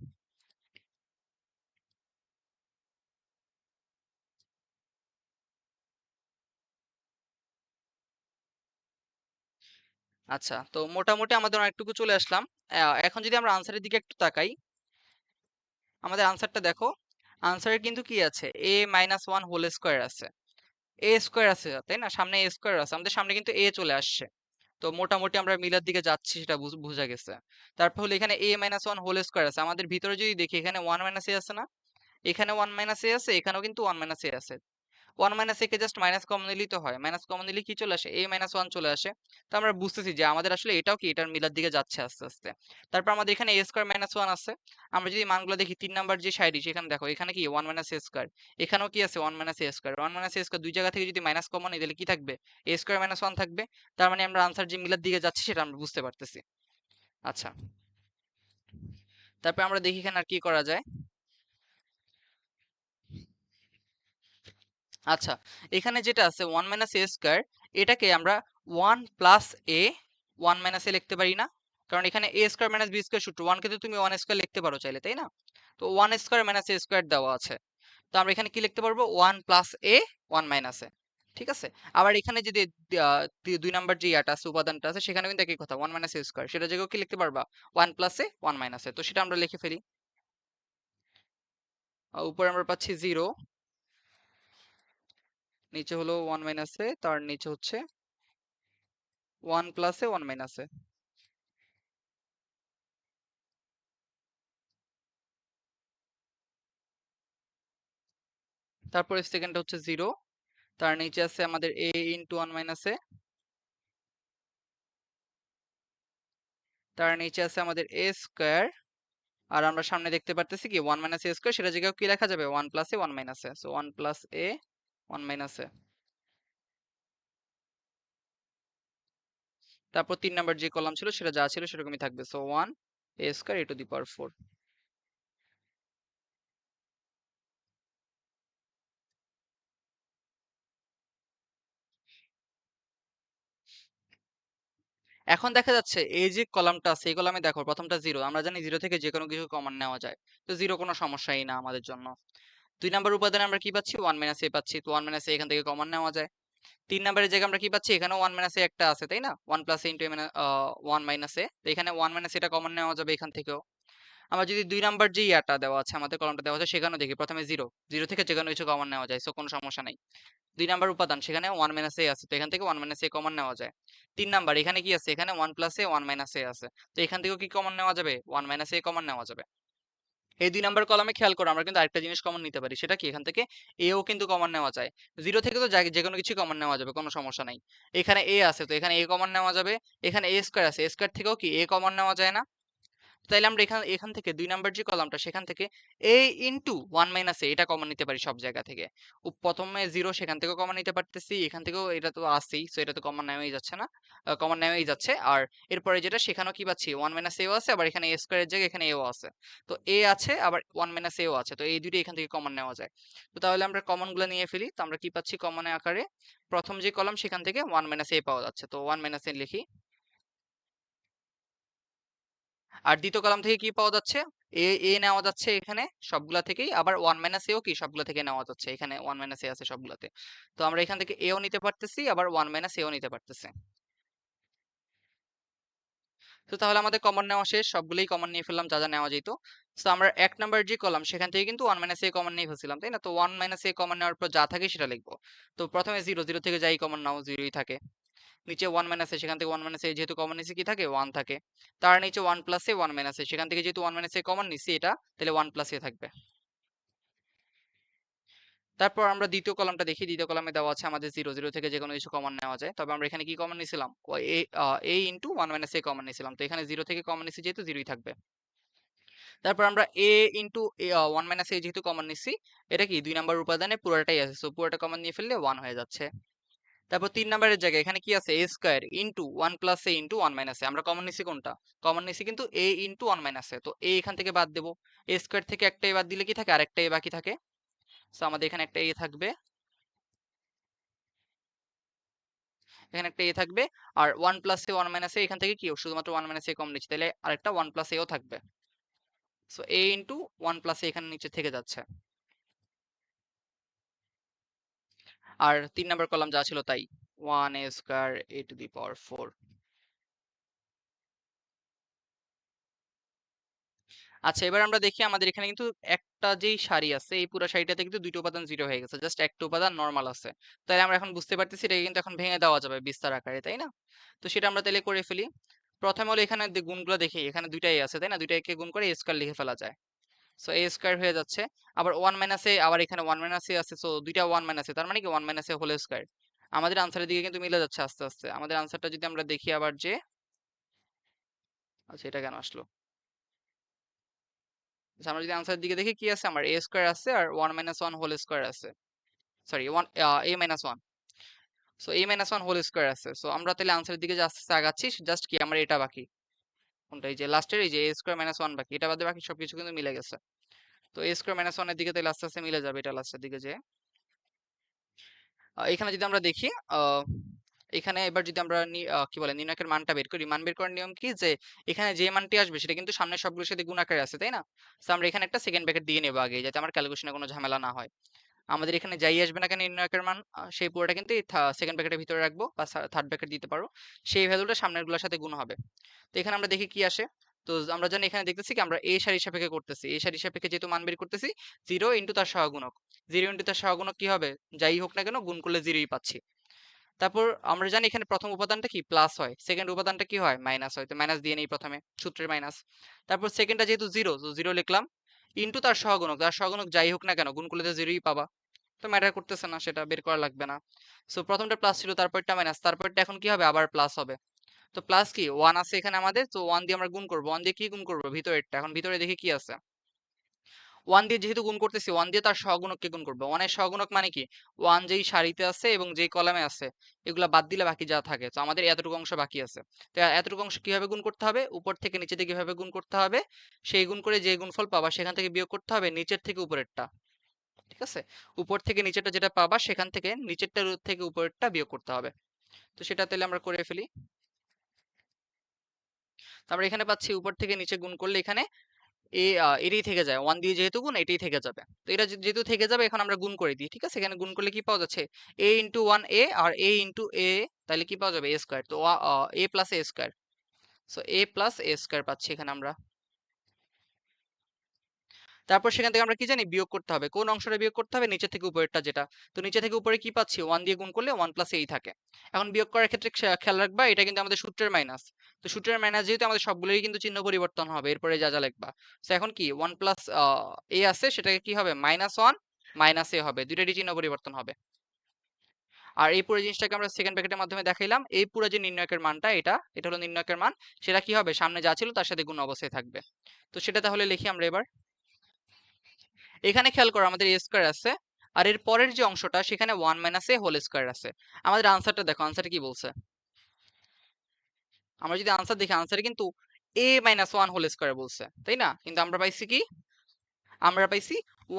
আচ্ছা, তো মোটামুটি আমাদের অনেকটুকু চলে আসলাম। এখন যদি আমরা আনসারের দিকে একটু তাকাই, আমাদের আনসারটা দেখো। আনসারে কিন্তু কি আছে, এ মাইনাস ওয়ান হোল স্কোয়ার আছে, এ স্কোয়ার আছে, তাই না? সামনে এ স্কোয়ার আছে, আমাদের সামনে কিন্তু এ চলে আসছে। তো মোটামুটি আমরা মিলার দিকে যাচ্ছি, সেটা বোঝা গেছে। তারপর হলো এখানে এ মাইনাস ওয়ান হোল স্কোয়ার আছে, আমাদের ভিতরে যদি দেখি এখানে ওয়ান মাইনাস এ আছে না, এখানে ওয়ান মাইনাস এ আছে, এখানেও কিন্তু ওয়ান মাইনাস এ আছে। ওয়ান মাইনাস এ কে জাস্ট মাইনাস কমন নিলেই তো হয়, মাইনাস কমন নিলে কি চলে আসে, এ মাইনাস ওয়ান চলে আসে। তো আমরা বুঝতেছি যে আমাদের আসলে এটাও কি, এটার মিলার দিকে যাচ্ছে আস্তে আস্তে। তারপর আমাদের এখানে এ স্কোয়ার মাইনাস ওয়ান আছে, আমরা যদি মানগুলো দেখি 3 নাম্বার যে সাইডে, সেখানে দেখো এখানে কি ওয়ান মাইনাস এ স্কোয়ার, এখানেও কি আছে one minus A square. One minus A square দুই জায়গা থেকে যদি মাইনাস কমন নিই, তাহলে কি থাকবে, এ স্কোয়ার মাইনাস ওয়ান থাকবে। তার মানে আমরা আনসার যে মিলার দিকে যাচ্ছি সেটা আমরা বুঝতে পারতেছি। আচ্ছা, তারপর আমরা দেখি এখানে আর কি করা যায়। আচ্ছা, এখানে যেটা আছে ওয়ান মাইনাস এ স্কোয়ার, এটাকে আমরা ওয়ান প্লাস এ ওয়ান মাইনাস এ লিখতে পারি না? কারণ এখানে এ স্কোয়ার মাইনাস বি স্কোয়ার সূত্র, ওয়ানকে তো তুমি ওয়ান স্কোয়ার লিখতে পারো চাইলে, তাই না? তো one square minus A square দেওয়া আছে, তো আমরা এখানে কি লিখতে পারবো, ওয়ান প্লাস এ ওয়ান মাইনাস এ। ঠিক আছে, আবার এখানে যদি 2 নাম্বার যে ইয়াটা আছে, উপাদানটা আছে, সেখানে কিন্তু একই কথা, ওয়ান মাইনাস এ স্কোয়ার, সেটা জায়গায় কি লিখতে পারবা, ওয়ান প্লাস এ ওয়ান মাইনাস এ। তো সেটা আমরা লিখে ফেলি। উপরে আমরা পাচ্ছি জিরো, নিচে হলো ওয়ান মাইনাস এ, তার নিচে হচ্ছে ওয়ান প্লাস এ ওয়ান মাইনাস এ। তারপরে সেকেন্ডটা হচ্ছে জিরো, তার নিচে আছে আমাদের এ ইন্টু ওয়ান মাইনাস এ, তার নিচে আছে আমাদের এ স্কোয়ার। আর আমরা সামনে দেখতে পারতেছি কি ওয়ান মাইনাস এ স্কোয়ার, সেটা জায়গায় কি লেখা যাবে, one plus A one minus A. So one plus A one minus A. তারপর 3 নাম্বার যে কলাম ছিল সেটা যা ছিল সেরকমই থাকবে, so one A square A to the power four. এখন দেখা যাচ্ছে এই যে কলামটা আছে, এই কলামে দেখো প্রথমটা জিরো, আমরা জানি জিরো থেকে যে কোনো কিছু কমন নেওয়া যায়, তো জিরো কোনো সমস্যাই না আমাদের জন্য। 2 নাম্বার উপাদানে আমরা কি পাচ্ছি, ওয়ান মাইনাস এ পাচ্ছি, তো ওয়ান মাইনাস এ এখান থেকে কমন নেওয়া যায়। 3 নাম্বারের জায়গায় আমরা কি পাচ্ছি, এখানেও ওয়ান মাইনাস এ একটা আছে, তাই না, ওয়ান প্লাস এ ইন্টু ওয়ান মাইনাস এ, তো এখানে ওয়ান মাইনাস এটা কমন নেওয়া যাবে এখান থেকেও। আমরা যদি 2 নাম্বার যে ইয়াটা দেওয়া আছে, আমাদের কলমটা দেওয়া আছে, সেখানেও দেখি প্রথমে জিরো, জিরো থেকে যে কোনো কিছু কমন নেওয়া যায়, সো কোনো সমস্যা নাই। 2 নাম্বার উপাদান, সেখানে ওয়ান মাইনাস এ আছে, তো এখান থেকে ওয়ান মাইনাস এ কমন নেওয়া যায়। 3 নাম্বার এখানে কি আছে, এখানে ওয়ান প্লাস এ ওয়ান মাইনাস এ আছে, তো এখান থেকেও কি কমন নেওয়া যাবে, ওয়ান মাইনাস এ কমন নেওয়া যাবে। এই 2 নাম্বার কলামে খেয়াল করো, আমরা কিন্তু আরেকটা জিনিস কমন নিতে পারি, সেটা কি, এখান থেকে এও কিন্তু কমন নেওয়া যায়। জিরো থেকে তো যে কোনো কিছু কমন নেওয়া যাবে, কোনো সমস্যা নাই। এখানে এ আছে, তো এখানে এ কমন নেওয়া যাবে। এখানে এ স্কোয়ার আছে, এ স্কোয়ার থেকেও কি এ কমন নেওয়া যায় না? তাইলে আমরা এখান এখান থেকে 2 নাম্বার যে কলামটা, সেখান থেকে এ ইন্টু ওয়ান মাইনাস এ এটা কমন নিতে পারি সব জায়গা থেকে। প্রথমে জিরো, সেখান থেকেও কমন নিতে পারতেছি, এখান থেকেও এটা তো আসেই, সো এটা তো কমন নেওয়াই যাচ্ছে না, কমন নেওয়াই যাচ্ছে। আর এরপরে যেটা, সেখানেও কি পাচ্ছি, ওয়ান মাইনাস এও আছে, আবার এখানে এ স্কোয়ারের জায়গায় এখানে এও আছে। তো এ আছে, আবার ওয়ান মাইনাস এও আছে, তো এই দুটো এখান থেকে কমন নেওয়া যায়। তো তাহলে আমরা কমন গুলো নিয়ে ফেলি, তো আমরা কি পাচ্ছি কমনের আকারে, প্রথম যে কলাম সেখান থেকে ওয়ান মাইনাস এ পাওয়া যাচ্ছে, তো ওয়ান মাইনাস এ লিখি। আর দ্বিতীয় কলাম থেকে কি পাওয়া যাচ্ছে, এ এ নেওয়া যাচ্ছে এখানে সবগুলা থেকেই, আবার ওয়ান মাইনাস এও কি সবগুলা থেকে নেওয়া যাচ্ছে, এখানে ওয়ান মাইনাস এ আছে সবগুলাতে। তো আমরা এখান থেকে এও নিতে পারতেছি, আবার ওয়ান মাইনাস এও নিতে পারতেছি। তো তাহলে আমাদের কমন নেওয়া শেষ, সবগুলোই কমন নিয়ে ফেললাম যা যা নেওয়া যেত। তো আমরা 1 নাম্বার যে কলাম, সেখান থেকে কিন্তু ওয়ান মাইনাস এ কমন নিয়ে ফেলছিলাম, তাই না? তো ওয়ান মাইনাস এ কমন নেওয়ার পর যা থাকে সেটা লিখবো। তো প্রথমে জিরো, জিরো থেকে যাই কমন নাও জিরোই থাকে। নিচে ওয়ান মাইনাস এ, সেখান থেকে ওয়ান মাইনাস এ যেহেতু কমন নিছি কি থাকে, ওয়ান থাকে। তার নিচে ওয়ান প্লাস এ ওয়ান মাইনাস এ, সেখান থেকে যেহেতু ওয়ান মাইনাস এ কমন নিছি এটা, তাহলে ওয়ান প্লাস এ থাকবে। তারপর আমরা দ্বিতীয় কলামটা দেখি, দ্বিতীয় কলামে দেওয়া আছে আমাদের 0 0 থেকে যে কোনো কিছু কমন নেওয়া যায়। তবে আমরা এখানে কি কমন নিছিলাম, a into 1 minus a common নিছিলাম, তো এখানে 0 থেকে কমন নিছি যেহেতু 0ই থাকবে। তারপর আমরা a ইনটু 1 মাইনাস a যেহেতু কমন নিছি, এটা কি 2 নাম্বার উপাদানে পুরোটাই আছে, সো পুরোটা কমন নিয়ে ফেললে 1 হয়ে যাচ্ছে। তারপর 3 নাম্বারের জায়গায় এখানে কি আছে, a square into 1 plus a into 1 minus a, আমরা কমন নিছি কোনটা, কমন নিছি কিন্তু a ইনটু 1 মাইনাস a, তো a এখান থেকে বাদ দেব, a স্কয়ার থেকে একটা a বাদ দিলে কি থাকে, আরেকটা a বাকি থাকে, সো আমাদের এখানে একটা a থাকবে, এখানে একটা a থাকবে, আর 1 প্লাস a 1 মাইনাস a এখান থেকে কি শুধুমাত্র 1 মাইনাস a কম নিচ্ছি, তাহলে আরেকটা 1 প্লাস a ও থাকবে, so a into 1 plus a এখানে নিচে থেকে যাচ্ছে। আর 3 নাম্বার কলাম যা ছিল তাই, 1a square a to the power 4। আচ্ছা, এবার আমরা দেখি আমাদের এখানে কিন্তু একটা যেই সারি আছে এই পুরো সারিটাতে কিন্তু দুইটা উপাদান জিরো হয়ে গেছে, জাস্ট একটা উপাদান নরমাল আছে। তাহলে আমরা এখন বুঝতে পারতেছি এটাকে কিন্তু এখন ভেঙে দেওয়া যাবে বিস্তার আকারে, তাই না? তো সেটা আমরা তাহলে করে ফেলি। প্রথমে হলো এখানে গুণগুলো দেখি, এখানে দুইটাই আছে তাই না, দুইটাকে গুণ করে a স্কয়ার লিখে ফেলা যায়, সো a স্কয়ার হয়ে যাচ্ছে। আবার 1 মাইনাস a, আবার এখানে 1 মাইনাস a আছে, সো দুইটা 1 মাইনাস a, তার মানে কি 1 মাইনাস a হোল স্কয়ার। আমাদের আনসারের দিকে কিন্তু মিলে যাচ্ছে আস্তে আস্তে। আমাদের আনসারটা যদি আমরা দেখি আবার যে, আচ্ছা এটা কেন আসলো, আচ্ছা, আমরা যদি আনসারের দিকে দেখি কি আছে, আমার a স্কয়ার আছে আর 1 মাইনাস 1 হোল স্কয়ার আছে, sorry 1 a minus 1, so a minus 1 whole square আছে। সো আমরা তাহলে আনসারের দিকে যে আস্তে আস্তে আগাচ্ছি, জাস্ট কি আমার এটা বাকি, কোনটা, এই যে লাস্টের এই যে a স্কয়ার মাইনাস 1 বাকি, এটা বাদে বাকি সবকিছু কিন্তু মিলে গেছে। তো a স্কয়ার মাইনাস 1 এর দিকে তাহলে আস্তে আস্তে মিলে যাবে এটা লাস্টের দিকে যে। এখানে যদি আমরা দেখি, আহ, এখানে এবার যদি আমরা কি বলে নির্ণায়কের মানটা বের করি, মান বের করার নিয়ম কি, যে এখানে যে মানটি আসবে সেটা কিন্তু সামনের সবগুলোর সাথে গুণ আকারে আছে তাই না, তো আমরা এখানে একটা সেকেন্ড ব্র্যাকেট দিয়ে নেবো আগে, যাতে আমার ক্যালকুলেশনে কোনো ঝামেলা না হয়। আমাদের এখানে যাই আসবে না কেন নির্ণায়কের মান, সেই পুরোটা কিন্তু এই সেকেন্ড ব্র্যাকেটের ভিতরে রাখবো, বা থার্ড ব্র্যাকেট দিতে পারো, সেই ভ্যালুটা সামনের গুলোর সাথে গুণ হবে। তো এখানে আমরা দেখি কি আসে। তো আমরা জানি এখানে দেখতেছি কি আমরা a সারির সাপেক্ষে করতেছি, a সারির সাপেক্ষে যেহেতু মান বের করতেছি, 0 ইনটু তার সহগুণক, 0 ইনটু তার সহগুণক কি হবে, যাই হোক না কেন গুণ করলে 0ই পাচ্ছি। তারপর আমরা জানি এখানে প্রথম উপাদানটা কি প্লাস হয়, সেকেন্ড উপাদানটা কি হয় মাইনাস হয়, তো মাইনাস দিয়ে নেই প্রথমে, সূত্রের মাইনাস। তারপর সেকেন্ডটা যেহেতু 0, তো 0 লিখলাম, ইনটু তার সহগুণক, তার সহগুণক যাই হোক না কেন গুণ করলে তো 0ই পাবা, তো ম্যাটার করতেছে না, সেটা বের করা লাগবে না। সো প্রথমটা প্লাস ছিল, তারপরটা মাইনাস, তারপরটা এখন কি হবে আবার প্লাস হবে। তো প্লাস কি 1 আছে এখানে আমাদের, তো 1 দিয়ে আমরা গুণ করব, 1 দিয়ে কি গুণ করব, ভিতরেরটা, এখন ভিতরে দেখি কি আছে। 1 দিয়ে যেহেতু গুণ করতেছি, 1 দিয়ে তার সহগুণককে গুণ করবো, 1 এর সহগুণক মানে কি 1 যেই সারিতে আছে এবং যেই কলামে আছে এগুলা বাদ দিলে বাকি যা থাকে, তো আমাদের এতটুকু অংশ বাকি আছে। তো এতটুকু অংশ কিভাবে গুণ করতে হবে, উপর থেকে নিচে দিকে কিভাবে গুণ করতে হবে, সেই গুণ করে যে গুণফল পাবা সেখান থেকে বিয়োগ করতে হবে নিচের থেকে উপরেরটা, ঠিক আছে? উপর থেকে নিচেরটা যেটা পাবা সেখান থেকে নিচেরটা থেকে উপরেরটা বিয়োগ করতে হবে। তো সেটা তাহলে আমরা করে ফেলি। তো আমরা এখানে পাচ্ছি উপর থেকে নিচে গুণ করলে এখানে এটাই থেকে যায়, 1 দিয়ে যেহেতু গুণ এটাই থেকে যাবে। তো এটা যেহেতু থেকে যাবে এখন আমরা গুণ করে দিই, ঠিক আছে? এখানে গুণ করলে কি পাওয়া যাচ্ছে, a ইন্টু 1 a আর a ইন্টু a, তাহলে কি পাওয়া যাবে a স্কয়ার, তো a plus a square, so a plus a square পাচ্ছি এখানে আমরা। তারপর সেখান থেকে আমরা কি জানি বিয়োগ করতে হবে, কোন অংশটা বিয়োগ করতে হবে, নিচে থেকে উপরেরটা যেটা। তো নিচে থেকে উপরে কি পাচ্ছি, 1 দিয়ে গুণ করলে 1 প্লাস এই থাকে। এখন বিয়োগ করার ক্ষেত্রে খেয়াল রাখবা এটা কিন্তু আমাদের সূত্রের মাইনাস, তো সূত্রের মাইনাস যেহেতু আমাদের সবগুলোই কিন্তু চিহ্ন পরিবর্তন হবে এরপরে যা যা লিখবা। তো এখন কি 1 প্লাস এ আছে, সেটাকে কি হবে মাইনাস 1 মাইনাস এ হবে, দুইটারই চিহ্ন পরিবর্তন হবে। আর এই পুরো জিনিসটাকে আমরা সেকেন্ড ব্র্যাকেটের মাধ্যমে দেখাইলাম, এই পুরো যে নির্ণায়কের মানটা, এটা এটা হলো নির্ণায়কের মান, সেটা কি হবে সামনে যা ছিল তার সাথে গুণ অবস্থায় থাকবে। তো সেটা তাহলে লিখি আমরা এবার। এখানে খেয়াল করো আমাদের a স্কয়ার আছে, আর এর পরের যে অংশটা সেখানে 1 মাইনাস a হোল স্কয়ার আছে। আমাদের আনসারটা দেখো, আনসারটা কি বলছে, আমরা যদি আনসার দেখি আনসারে কিন্তু a মাইনাস 1 হোল স্কয়ার বলছে তাই না, কিন্তু আমরা পাইছি কি, আমরা পাইছি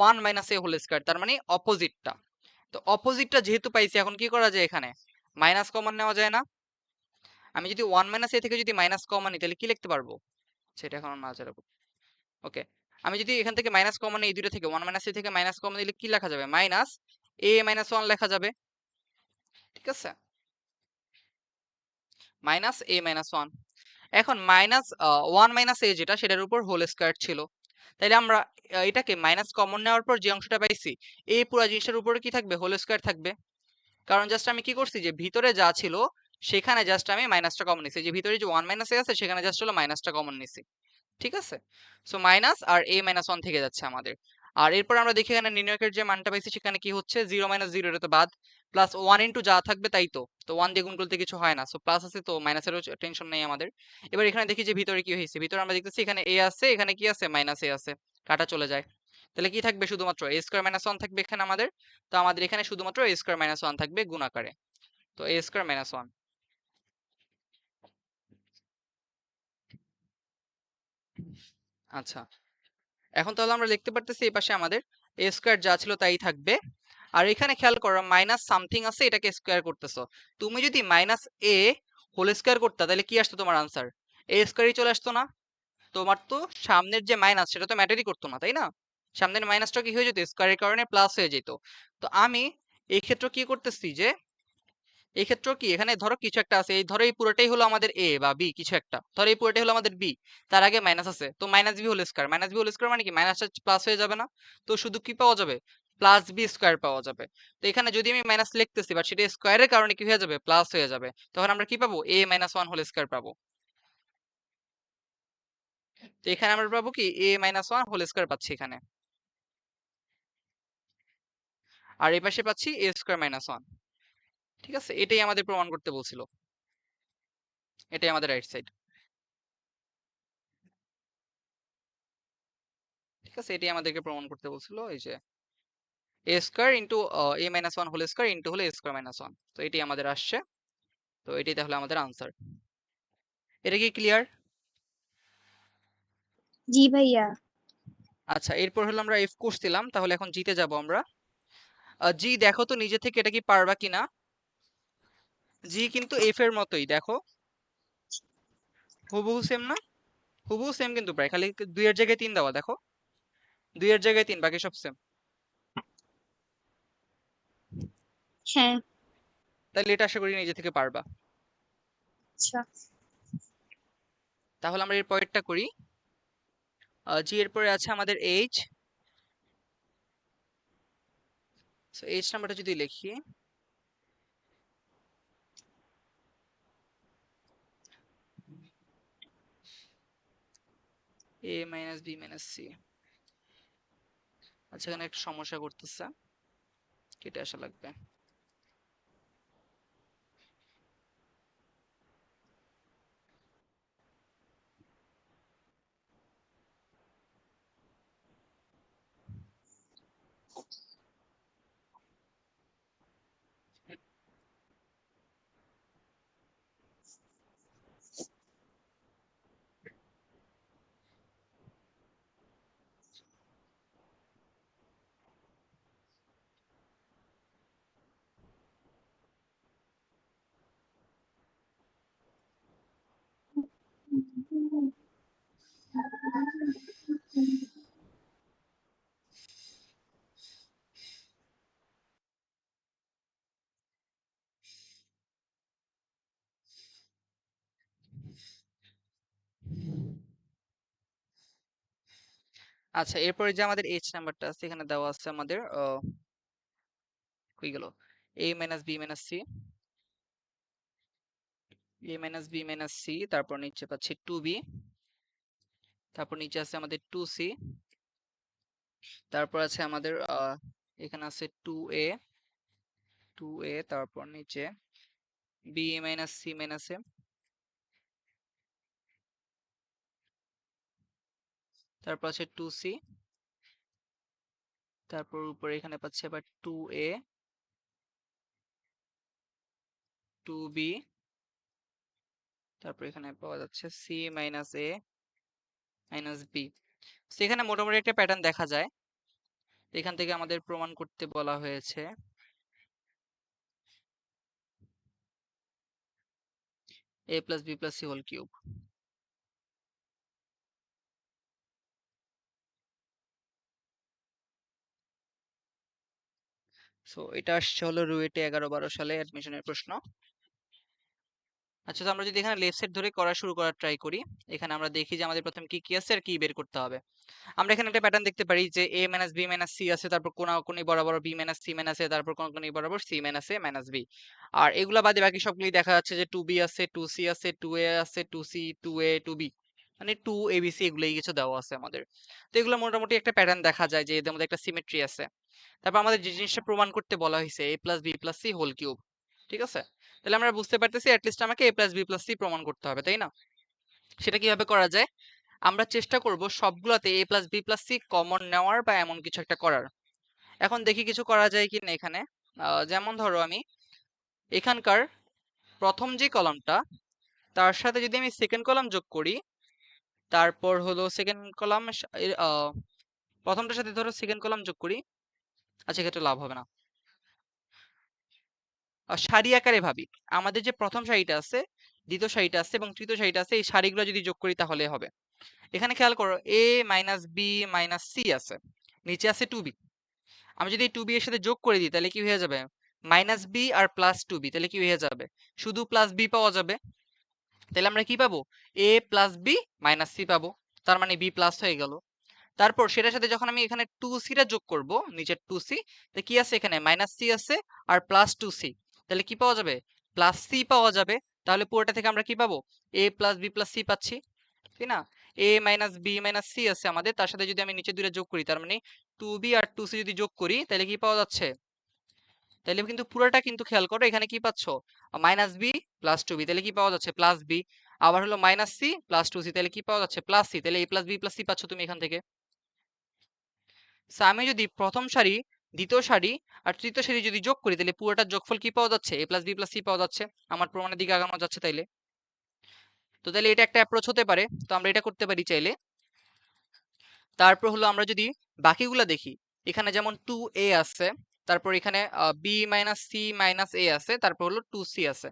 1 মাইনাস a হোল স্কয়ার, তার মানে অপোজিটটা। তো অপোজিটটা যেহেতু পাইছি এখন কি করা যায়, এখানে মাইনাস কমন নেওয়া যায় না? আমি যদি 1 মাইনাস a থেকে যদি মাইনাস কমন নিই তাহলে কি লিখতে পারবো, সেটা এখন না জানবো। ওকে, আমি যদি এখান থেকে মাইনাস কমন নিই, এই দুটো থেকে 1 মাইনাস a থেকে মাইনাস কমন নিলে কি লেখা যাবে, মাইনাস a মাইনাস 1 লেখা যাবে, ঠিক আছে? Minus a minus 1। এখন মাইনাস 1 মাইনাস a যেটা সেটার উপর হোল স্কয়ার ছিল, তাইলে আমরা এটাকে মাইনাস কমন নেওয়ার পর যে অংশটা পাইছি এই পুরো জিনিসটার উপরে কি থাকবে, হোল স্কয়ার থাকবে। কারণ জাস্ট আমি কি করছি, যে ভিতরে যা ছিল সেখানে জাস্ট আমি মাইনাসটা কমন নিছি, যে ভিতরে যে 1 মাইনাস a আছে সেখানে জাস্ট হলো মাইনাসটা কমন নিছি, ঠিক আছে? সো মাইনাস আর a মাইনাস 1 থেকে যাচ্ছে আমাদের। আর এরপর আমরা দেখি এখানে নির্ণয়কের যে মানটা পাইছি সেখানে কি হচ্ছে 0 মাইনাস 0 এটা তো বাদ, প্লাস 1 ইনটু যা থাকবে তাই তো, তো 1 দিয়ে গুণ করতে কিছু হয় না, সো প্লাস আছে তো মাইনাসেরও টেনশন নেই আমাদের। এবার এখানে দেখি যে ভিতরে কি হয়েছে, ভিতরে আমরা দেখতেছি এখানে a আছে, এখানে কি আছে মাইনাস a আছে, কাটা চলে যায়। তাহলে কি থাকবে শুধুমাত্র a স্কয়ার মাইনাস 1 থাকবে এখানে আমাদের, তো আমাদের এখানে শুধুমাত্র a স্কয়ার মাইনাস 1 থাকবে গুণ আকারে, তো a স্কয়ার মাইনাস 1। আচ্ছা, এখন তাহলে আমরা লিখতে পারতেছি এই পাশে আমাদের a স্কয়ার যা ছিল তাই থাকবে। আর এখানে খেয়াল করো মাইনাস সামথিং আছে, এটাকে স্কয়ার করতেছো। তুমি যদি মাইনাস a হোল স্কয়ার করতে তাহলে কি আসতো তোমার আনসার, a স্কয়ারই চলে আসতো না। তোমার তো সামনের যে মাইনাস সেটা তো ম্যাটারই করতো না, তাই না? সামনের মাইনাসটা কি হয়ে যেত, স্কয়ারের কারণে প্লাস হয়ে যেত। তো আমি এই ক্ষেত্রে কি করতেছি যে, এই ক্ষেত্রে কি এখানে ধরো কিছু একটা আছে, এই ধরো এই পুরোটাই হলো আমাদের a বা b, কিছু একটা ধরো এই পুরোটাই হলো আমাদের b, তার আগে মাইনাস আছে, তো minus B whole square, minus B whole square মানে কি মাইনাসটা প্লাস হয়ে যাবে না, তো শুধু কি পাওয়া যাবে, প্লাস বি স্কয়ার পাওয়া যাবে। তো এখানে যদি আমি মাইনাস লিখতেছি বাট সেটা স্কয়ারের কারণে কি হয়ে যাবে, প্লাস হয়ে যাবে, তখন আমরা কি পাবো, a minus one whole square পাবো। তো এখানে আমরা পাবো কি a minus one whole square পাচ্ছি এখানে, আর এই পাশে পাচ্ছি a স্কয়ার মাইনাস ওয়ান। ঠিক আছে, এটাই আমাদের প্রমাণ করতে বলছিল, এটাই আমাদের রাইট সাইড। ঠিক আছে, এটাই আমাদেরকে প্রমাণ করতে বলছিল, এই যে A square into A minus one whole square into হলো এ স্কয়ার মাইনাস ওয়ান, তো এটাই আমাদের আসছে, তো এটাই তাহলে আমাদের আনসার। এটা কি ক্লিয়ার? জি ভাইয়া। আচ্ছা, এরপর হলো আমরা এফ করছিলাম, তাহলে এখন জিতে যাব আমরা। জি দেখো তো নিজে থেকে এটা কি পারবা কিনা, জি কিন্তু এফ এর মতোই দেখো, হুবহু সেম না, হুবহু সেম কিন্তু প্রায়, খালি দুইয়ের জায়গায় তিন দেওয়া, দেখো দুইয়ের জায়গায় তিন, বাকি সব সেম। হ্যাঁ। তাহলে এটা আশা করি নিজে থেকে পারবা। আচ্ছা। তাহলে আমরা এর পরেরটা করি। জি এর পরে আছে আমাদের এইচ, সো এইচ নাম্বারটা যদি লিখি, এ মাইনাস বি মাইনাস সি। আচ্ছা, এখানে একটা সমস্যা করতেছে, কেটে আসা লাগবে। আচ্ছা, এরপরে যে আমাদের এইচ নাম্বারটা আছে এখানে দেওয়া আছে আমাদের কই গেল, এ মাইনাস বি মাইনাস সি, এ মাইনাস বি মাইনাস সি, তারপর নিচে পাচ্ছি টু বি, তারপর নিচে আছে আমাদের টু সি, তারপর আছে আমাদের এখানে আছে টু এ, টু এ, তারপর নিচে B minus C minus A, তারপর আছে টু সি, তারপর উপরে এখানে পাচ্ছি আবার টু এ, টু বি, তারপর এখানে পাওয়া যাচ্ছে সি মাইনাস এ মাইনাস বি। সেখানে মোটামুটি একটা প্যাটার্ন দেখা যায়, এখান থেকে আমাদের প্রমাণ করতে বলা হয়েছে A plus B plus C whole cube. So এটা আসছে হলো রুয়েটে 11-12 সালে অ্যাডমিশনের প্রশ্ন। আচ্ছা, তো আমরা যদি এখানে লেফট সাইড ধরে করা শুরু করার ট্রাই করি, এখানে আমরা দেখি যে আমাদের প্রথম কি কি আছে আর কি বের করতে হবে। আমরা এখানে একটা প্যাটার্ন দেখতে পারি যে a minus B minus C আছে, তারপর কোনাকুনি বরাবর b minus C minus a, তারপর কোনাকুনি বরাবর c minus a minus b। আর এগুলা বাদে বাকি সবগুলি দেখা যাচ্ছে যে টু বি আছে, টু সি আছে, টু এ আছে, two C, two A, two B, মানে 2 ABC এগুলোই কিছু দেওয়া আছে আমাদের। তো এগুলো মোটামুটি একটা প্যাটার্ন দেখা যায় যে এদের মধ্যে একটা সিমেট্রি আছে। তারপর আমাদের যে জিনিসটা প্রমাণ করতে বলা হয়েছে a plus B plus C whole cube, ঠিক আছে? তাহলে আমরা বুঝতে পারতেছি অ্যাটলিস্ট আমাকে a plus B plus C প্রমাণ করতে হবে, তাই না? সেটা কিভাবে করা যায়? আমরা চেষ্টা করব সবগুলাতে a plus B plus C common নেওয়ার বা এমন কিছু একটা করার। এখন দেখি কিছু করা যায় কিনা এখানে। যেমন ধরো আমি এখানকার প্রথম যে কলামটা তার সাথে যদি আমি সেকেন্ড কলাম যোগ করি, তারপর হলো সেকেন্ড কলাম প্রথমটার সাথে ধরো সেকেন্ড কলাম যোগ করি, আচ্ছা এক্ষেত্রে লাভ হবে না। সারি আকারে ভাবি, আমাদের যে প্রথম সারিটা আছে, দ্বিতীয় সারিটা আছে এবং তৃতীয় সারিটা আছে, এই সারিগুলো যদি যোগ করি তাহলে হবে। এখানে খেয়াল করো a minus B minus C আছে, নিচে আছে 2b। আমি যদি 2b এর সাথে যোগ করে দিই তাহলে কি হয়ে যাবে? মাইনাস বি আর প্লাস 2b, তাহলে কি হয়ে যাবে? শুধু প্লাস বি পাওয়া যাবে। তাহলে আমরা কি পাবো? a plus B minus C পাবো। তার মানে বি প্লাস হয়ে গেল। তারপর সেটার সাথে যখন আমি এখানে 2c টা যোগ করব, নিচের 2c, তো কি আছে এখানে? মাইনাস সি আছে আর প্লাস 2c, তাহলে কি পাওয়া যাবে? প্লাস সি পাওয়া যাবে। তাহলে পুরোটা থেকে আমরা কি পাবো? a plus B plus C পাচ্ছি, তাই না? a minus B minus C আছে আমাদের, তার সাথে যদি আমি নিচে দুইটা যোগ করি, তার মানে 2b আর 2c যদি যোগ করি তাহলে কি পাওয়া যাচ্ছে? তাহলে কিন্তু পুরোটা কিন্তু খেয়াল করো, এখানে কি পাচ্ছ? মাইনাস বি প্লাস 2b, তাহলে কি পাওয়া যাচ্ছে? Plus B. আবার হলো মাইনাস সি প্লাস 2c, তাহলে কি পাওয়া যাচ্ছে? Plus C. তাহলে a plus B plus C পাচ্ছ তুমি এখান থেকে। সো আমি যদি প্রথম সারি, দ্বিতীয় সারি আর তৃতীয় সারি যদি যোগ করি তাহলে পুরোটার যোগফল কি পাওয়া যাচ্ছে? a plus B plus C পাওয়া যাচ্ছে। আমার প্রমাণের দিকে আগানো যাচ্ছে তাইলে। তো তাহলে এটা একটা অ্যাপ্রোচ হতে পারে, তো আমরা এটা করতে পারি চাইলে। তারপর হলো আমরা যদি বাকিগুলা দেখি, এখানে যেমন 2a আছে, তারপর এখানে b minus C minus a আছে, তারপর হলো 2c আছে।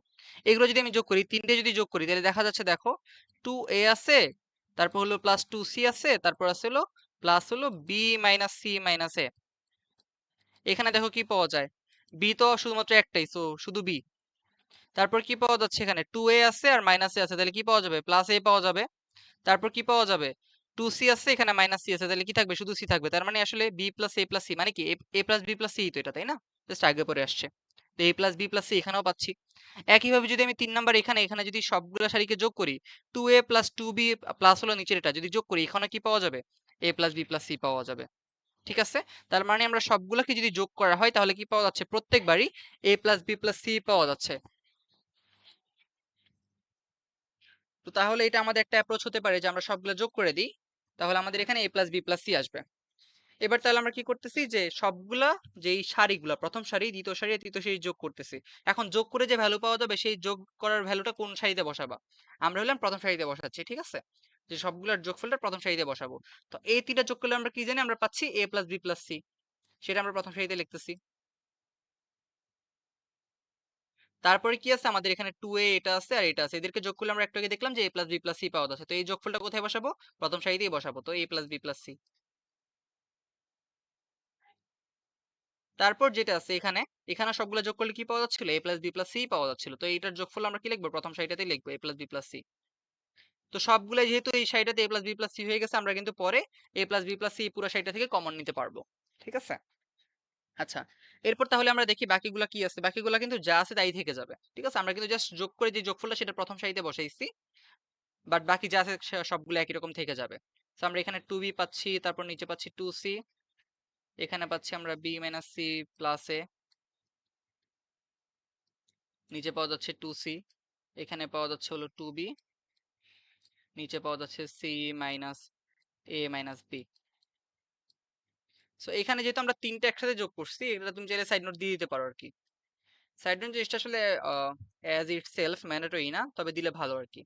এগুলো যদি আমি যোগ করি, তিনটে যদি যোগ করি তাহলে দেখা যাচ্ছে, দেখো 2a আছে, তারপর হলো প্লাস 2c আছে, তারপর আছে হলো প্লাস হলো b minus C minus a। এখানে দেখো কি পাওয়া যায়? বি তো শুধুমাত্র একটাই, সো শুধু বি। তারপর কি পাওয়া যাচ্ছে? এখানে 2a আছে আর মাইনাস a আছে, তাহলে কি পাওয়া যাবে? প্লাস a পাওয়া যাবে। তারপর কি পাওয়া যাবে? 2c আছে, এখানে মাইনাস c আছে, তাহলে কি থাকবে? শুধু c থাকবে। তার মানে আসলে b plus a plus c মানে কি? a plus b plus c তো এটা, তাই না? জাস্ট আগে পরে আসছে। তো a plus b plus c এখানেও পাচ্ছি। একইভাবে যদি আমি 3 নাম্বার এখানে এখানে যদি সবগুলো সারিকে যোগ করি, 2a প্লাস 2b প্লাস হলো নিচের এটা যদি যোগ করি, এখানে কি পাওয়া যাবে? a plus b plus c পাওয়া যাবে। ঠিক আছে? তার মানে আমরা সবগুলোকে যদি যোগ করা হয় তাহলে কি পাওয়া যাচ্ছে? প্রত্যেকবারই a plus b plus c পাওয়া যাচ্ছে। তো তাহলে এটা আমাদের একটা অ্যাপ্রোচ হতে পারে যে আমরা সবগুলো যোগ করে দিই, তাহলে আমাদের এখানে a plus b plus c আসবে। এবার তাহলে আমরা কি করতেছি যে সবগুলা, যেই সারিগুলা, প্রথম সারি দ্বিতীয় সারি আর তৃতীয় সারি যোগ করতেছি। এখন যোগ করে যে ভ্যালু পাওয়া যাবে সেই যোগ করার ভ্যালুটা কোন সারিতে বসাবা? আমরা হলাম প্রথম সারিতে বসাচ্ছি, ঠিক আছে? যে সবগুলোর যোগফলটা প্রথম সারিতে বসাবো। তো এই তিনটা যোগ করলে আমরা কি জানি? আমরা পাচ্ছি a plus b plus c, সেটা আমরা প্রথম সারিতে লিখতেছি। তারপরে কি আছে আমাদের? এখানে 2a এটা আছে আর এটা আছে, এদেরকে যোগ করলে আমরা একটু আগে দেখলাম যে a plus B plus C পাওয়া যাচ্ছে। তো এই যোগফলটা কোথায় বসাবো? প্রথম সারিতেই বসাবো, তো a plus B plus C. তারপর যেটা আছে এখানে, এখানে সবগুলো যোগ করলে কি পাওয়া যাচ্ছিল? a plus B plus C পাওয়া যাচ্ছিল। তো এইটার যোগফল আমরা কি লিখবো? প্রথম সারিটাতেই লিখবো a plus B plus C. তো সবগুলো যেহেতু এই সারিটাতে a plus B plus C হয়ে গেছে, আমরা কিন্তু পরে a plus B plus C পুরো সারিটা থেকে কমন নিতে পারবো। ঠিক আছে? আচ্ছা, এরপর তাহলে আমরা দেখি বাকিগুলা কি আছে। বাকিগুলা কিন্তু যা আছে তাই থেকে যাবে। ঠিক আছে? আমরা কিন্তু জাস্ট যোগ করে যে যোগফলটা সেটা প্রথম সারিতে বসাইছি, বাট বাকি যা আছে সবগুলো একই রকম থেকে যাবে। তো আমরা এখানে 2b পাচ্ছি, তারপর নিচে পাচ্ছি 2c, এখানে পাচ্ছি আমরা b minus C plus a, নিচে পাওয়া যাচ্ছে 2c, এখানে পাওয়া যাচ্ছে হলো 2b, নিচে পাওয়া যাচ্ছে c minus a minus b। So এখানে যেহেতু আমরা তিনটা একসাথে যোগ করছি, এটা তুমি চাইলে সাইড নোট দিয়ে দিতে পারো আর কি। সাইড নোট জিনিসটা আসলে অ্যাজ ইট সেলফ ম্যান্ডেটরি না, তবে দিলে ভালো আর কি।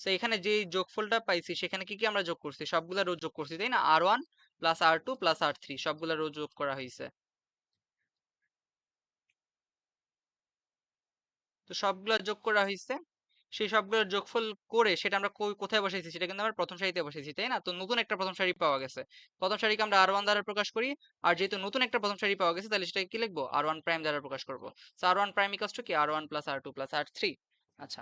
সো এখানে যে যোগফলটা পাইছি সেখানে কি কি আমরা যোগ করছি? সবগুলা রো যোগ করছি, তাই না? r1 plus r2 plus r3 সবগুলা রো যোগ করা হয়েছে। তো সবগুলা যোগ করা হয়েছে, সেই সবগুলোর যোগফল করে সেটা আমরা কোথায় বসাইছি? সেটা কিন্তু আমরা প্রথম সারিতে বসাইছি, তাই না? তো নতুন একটা প্রথম সারি পাওয়া গেছে। প্রথম সারিকে আমরা r1 দ্বারা প্রকাশ করি, আর যেহেতু নতুন একটা প্রথম সারি পাওয়া গেছে তাহলে সেটাকে কি লিখবো? r1 প্রাইম দ্বারা প্রকাশ করবো। So r1 prime equals to কি? r1 plus r2 plus r3। আচ্ছা,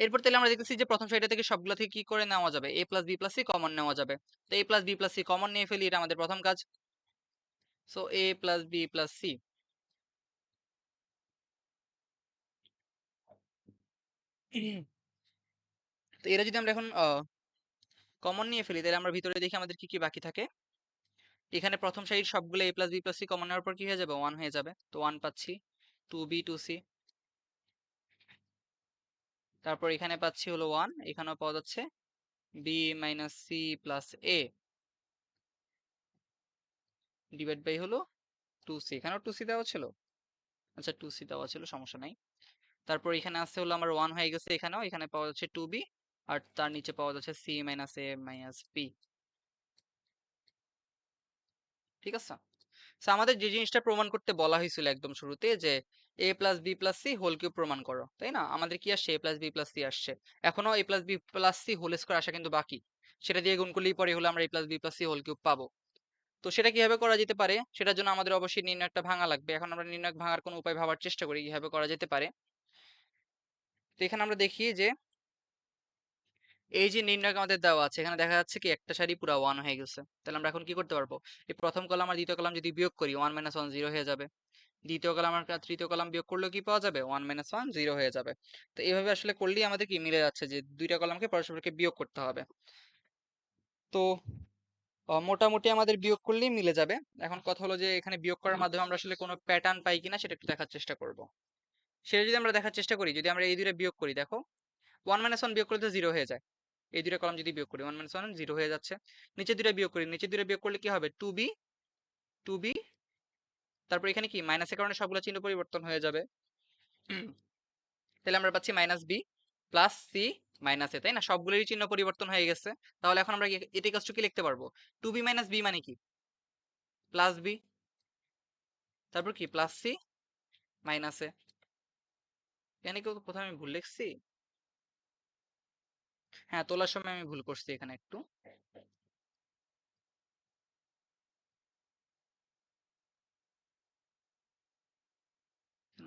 এরপর তাহলে আমরা দেখতেছি যে প্রথম সারিটা থেকে সবগুলা থেকে কি করে নেওয়া যাবে? a plus B plus C common নেওয়া যাবে। তো a plus B plus C common নিয়ে ফেলি, এটা আমাদের প্রথম কাজ। So a plus B plus C, তো এরা যদি আমরা এখন কমন নিয়ে ফেলি তাহলে আমরা ভিতরে দেখি আমাদের কি কি বাকি থাকে। এখানে প্রথম সারির সবগুলো a plus B plus C common নেওয়ার পর কি হয়ে যাবে, 1 হয়ে যাবে। তো 1 পাচ্ছি, 2b 2c। তারপর এখানে পাচ্ছি হলো 1, এখানেও পাওয়া যাচ্ছে b minus C plus a divide by হলো 2c। এখানেও 2c দেওয়া ছিল, আচ্ছা 2c দেওয়া ছিল, সমস্যা নাই। তারপর এখানে আছে হলো আমার 1 হয়ে গেছে, এখানেও এখানে পাওয়া যাচ্ছে 2b, আর তার নিচে পাওয়া যাচ্ছে c minus a minus b। ঠিক আছে। So, আমাদের যে জিনিসটা প্রমাণ করতে বলা হয়েছিল একদম শুরুতে, যে a plus B plus C whole cube প্রমাণ করো, তাই না? আমাদের কি আসছে, a plus B plus C আসছে। এখনো a plus B plus C whole square আসা কিন্তু বাকি। সেটা দিয়ে গুণ করলেই পরে হলো আমরা a plus B plus C whole cube পাবো। তো সেটা কিভাবে করা যেতে পারে, সেটার জন্য আমাদের অবশ্যই নির্ণয়টা ভাঙা লাগবে। এখন আমরা নির্ণয় ভাঙার কোনো উপায় ভাবার চেষ্টা করি কিভাবে করা যেতে পারে। তো এখানে আমরা দেখি যে এই যে নির্ণয় আমাদের দেওয়া আছে, এখানে দেখা যাচ্ছে কি একটা সারি পুরো 1 হয়ে গেছে। তাহলে আমরা এখন কি করতে পারবো, এই প্রথম কলাম আর দ্বিতীয় কলাম যদি বিয়োগ করি, 1 মাইনাস 1 0 হয়ে যাবে। দ্বিতীয় কলাম আর তৃতীয় কলাম বিয়োগ করলেও কি পাওয়া যাবে, 1 মাইনাস 1 0 হয়ে যাবে। তো এইভাবে আসলে করলেই আমাদের কি মিলে যাচ্ছে যে দুইটা কলামকে পরস্পরকে বিয়োগ করতে হবে। তো মোটামুটি আমাদের বিয়োগ করলেই মিলে যাবে। এখন কথা হলো যে এখানে বিয়োগ করার মাধ্যমে আমরা আসলে কোনো প্যাটার্ন পাই কিনা সেটা একটু দেখার চেষ্টা করব। সেটা যদি আমরা দেখার চেষ্টা করি, যদি আমরা এই দুইটা বিয়োগ করি, দেখো 1 মাইনাস 1 বিয়োগ করলে তো 0 হয়ে যায়। এই দুইটা কলাম যদি বিয়োগ করি, 1 মাইনাস 1 0 হয়ে যাচ্ছে। নিচে দুইটা বিয়োগ করি, নিচে দুইটা বিয়োগ করলে কি হবে, 2b 2b। তারপর এখানে কি মাইনাসের কারণে সবগুলো চিহ্ন পরিবর্তন হয়ে যাবে। তাহলে আমরা পাচ্ছি minus B plus C minus A, তাই না? সবগুলোরই চিহ্ন পরিবর্তন হয়ে গেছে। তাহলে এখন আমরা এটা কাজটু কি লিখতে পারবো, 2b মাইনাস বি মানে কি, প্লাস বি, তারপর কি প্লাস সি মাইনাস এ। এখানে কি কোথাও আমি ভুল লিখছি? হ্যাঁ, তোলার সময় আমি ভুল করছি এখানে একটু।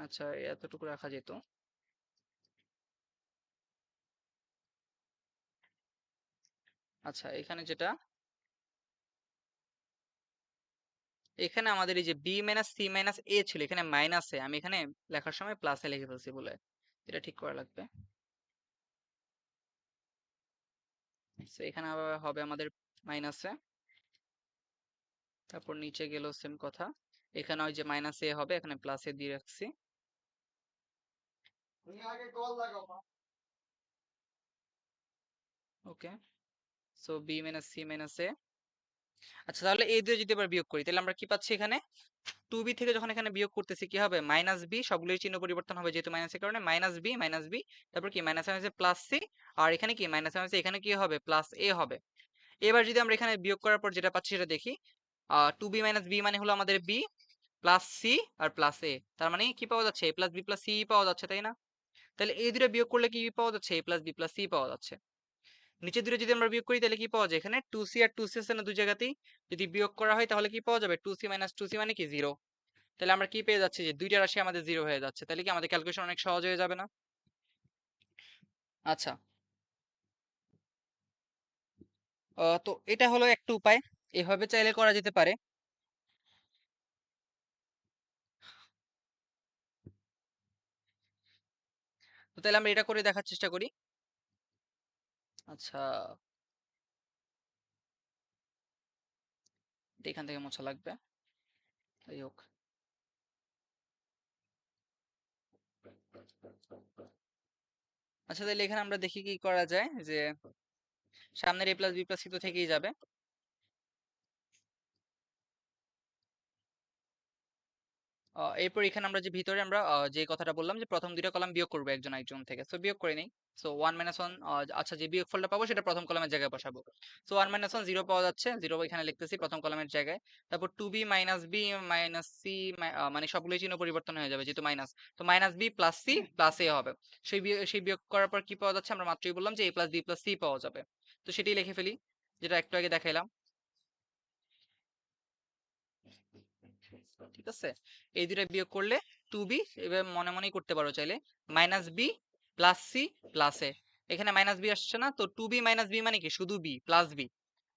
আচ্ছা, এতটুকু রাখা যেত। আচ্ছা, এখানে যেটা, এখানে আমাদের এই যে বি মাইনাস সি মাইনাস এ ছিল, এখানে মাইনাস এ, আমি এখানে লেখার সময় প্লাস এ লিখে ফেলছি বলে, এটা ঠিক করা লাগবে। So, এখানে আবার হবে আমাদের মাইনাস এ, তারপর নিচে গেল সেম কথা। এখানে ওই যে মাইনাস এ হবে, এখানে প্লাস এ দিয়ে রাখছি। Okay, so B minus C minus A. আচ্ছা, তাহলে এই দুটো যদি আবার বিয়োগ করি, তাহলে আমরা কি পাচ্ছি এখানে, 2b থেকে যখন এখানে বিয়োগ করতেছি কি হবে, মাইনাস বি, সবগুলোর চিহ্ন পরিবর্তন হবে যেহেতু মাইনাসের কারণে, মাইনাস বি, তারপর কি মাইনাস মাইনাসে প্লাস সি, আর এখানে কি মাইনাস মাইনাসে এখানে কি হবে, প্লাস এ হবে। এবার যদি আমরা এখানে বিয়োগ করার পর যেটা পাচ্ছি সেটা দেখি, 2b মাইনাস বি মানে হলো আমাদের বি প্লাস সি আর প্লাস এ, তার মানে কি পাওয়া যাচ্ছে, এ প্লাস বি প্লাস সি পাওয়া যাচ্ছে, তাই না? তাহলে এই দুটো বিয়োগ করলে কি পাওয়া যাচ্ছে, এ প্লাস বি প্লাস সি পাওয়া যাচ্ছে। নিচে দুটো যদি আমরা বিয়োগ করি তাহলে কি পাওয়া যায়, এখানে 2c আর 2c আছে না দুই জায়গাতেই, যদি বিয়োগ করা হয় তাহলে কি পাওয়া যাবে, 2c মাইনাস 2c মানে কি 0। তাহলে আমরা কি পেয়ে যাচ্ছি, যে দুইটা রাশি আমাদের 0 হয়ে যাচ্ছে। তাহলে কি আমাদের ক্যালকুলেশন অনেক সহজ হয়ে যাবে না? আচ্ছা, তো এটা হলো একটা উপায়, এভাবে চাইলে করা যেতে পারে। তো তাহলে আমরা এটা করে দেখার চেষ্টা করি। আচ্ছা, এটা এখান থেকে মোছা লাগবে, যাই হোক। আচ্ছা, তাহলে এখানে আমরা দেখি কি করা যায়, যে সামনের এ প্লাস বি প্লাস সি তো থেকেই যাবে। এরপর এখানে আমরা যে ভিতরে আমরা যে কথাটা বললাম যে প্রথম দুইটা কলাম বিয়োগ করবো একজন একজন থেকে, সো বিয়োগ করে নেই। সো 1 মাইনাস 1, আচ্ছা, যে বিয়োগ ফলটা পাবো সেটা প্রথম কলামের জায়গায় বসাবো। সো 1 মাইনাস 1 0 পাওয়া যাচ্ছে, 0 এখানে লিখতেছি প্রথম কলামের জায়গায়। তারপর 2b minus B minus C, মানে সবগুলো চিহ্ন পরিবর্তন হয়ে যাবে যেহেতু মাইনাস, তো minus B plus C plus A হবে। সেই বিয়োগ করার পর কি পাওয়া যাচ্ছে, আমরা মাত্রই বললাম যে এ প্লাস বি প্লাস সি পাওয়া যাবে। তো সেটাই লিখে ফেলি, যেটা একটু আগে দেখাইলাম। ঠিক আছে, এই দুটা বিয়োগ করলে 2b, এবার মনে মনেই করতে পারো চাইলে, minus B plus C plus A. এখানে মাইনাস বি আসছে না, তো 2b মাইনাস বি মানে কি শুধু বি প্লাস বি,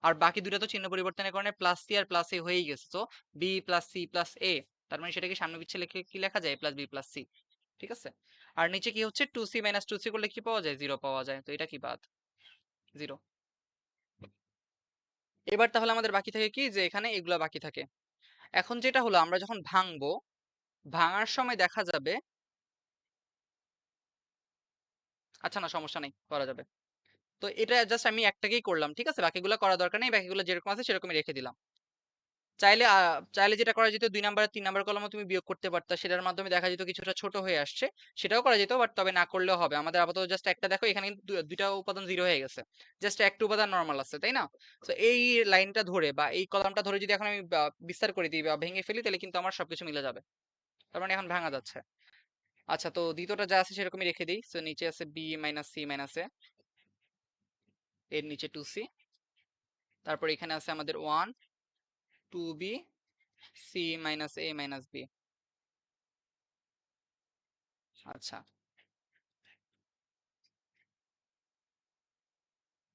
আর বাকি দুটো তো চিহ্ন পরিবর্তনের কারণে প্লাস সি আর প্লাস এ হয়েই গেছে, তো বি প্লাস সি প্লাস এ। তার মানে সেটাকে সামনে পিছিয়ে লিখে কি লেখা যায়, প্লাস বি প্লাস সি। ঠিক আছে, আর নিচে কি হচ্ছে, 2c মাইনাস 2c করলে কি পাওয়া যায়, 0 পাওয়া যায়, তো এটা কি বাদ। জিরো। এবার তাহলে আমাদের বাকি থাকে কি, যে এখানে এগুলা বাকি থাকে। এখন যেটা হলো, আমরা যখন ভাঙবো, ভাঙার সময় দেখা যাবে, আচ্ছা না সমস্যা নেই, করা যাবে। তো এটা জাস্ট আমি একটাকেই করলাম, ঠিক আছে, বাকিগুলো করা দরকার নেই, বাকিগুলো যেরকম আছে সেরকমই রেখে দিলাম। চাইলে যেটা করা যেত, 2 নাম্বার 3 নাম্বার কলমও তুমি বিয়োগ করতে পারতা, সেটার মাধ্যমে দেখা যেত কিছুটা ছোট হয়ে আসছে, সেটাও করা যেত, বাট তবে না করলেও হবে। আমাদের আপাতত জাস্ট একটা দেখো, এখানে কিন্তু দুইটা উপাদান জিরো হয়ে গেছে, জাস্ট একটা উপাদান নর্মাল আছে, তাই না? তো এই লাইনটা ধরে বা এই কলামটা ধরে যদি এখন আমি বিস্তার করে দিই বা ভেঙে ফেলি, তাহলে কিন্তু আমার সবকিছু মিলে যাবে। তার মানে এখন ভাঙা যাচ্ছে। আচ্ছা, তো দ্বিতীয়টা যা আছে সেরকমই রেখে দিই। তো নিচে আছে বি মাইনাস সি মাইনাস এ, এর নিচে 2c, তারপর এখানে আছে আমাদের 1 2b সি মাইনাস এ মাইনাস বি। আচ্ছা,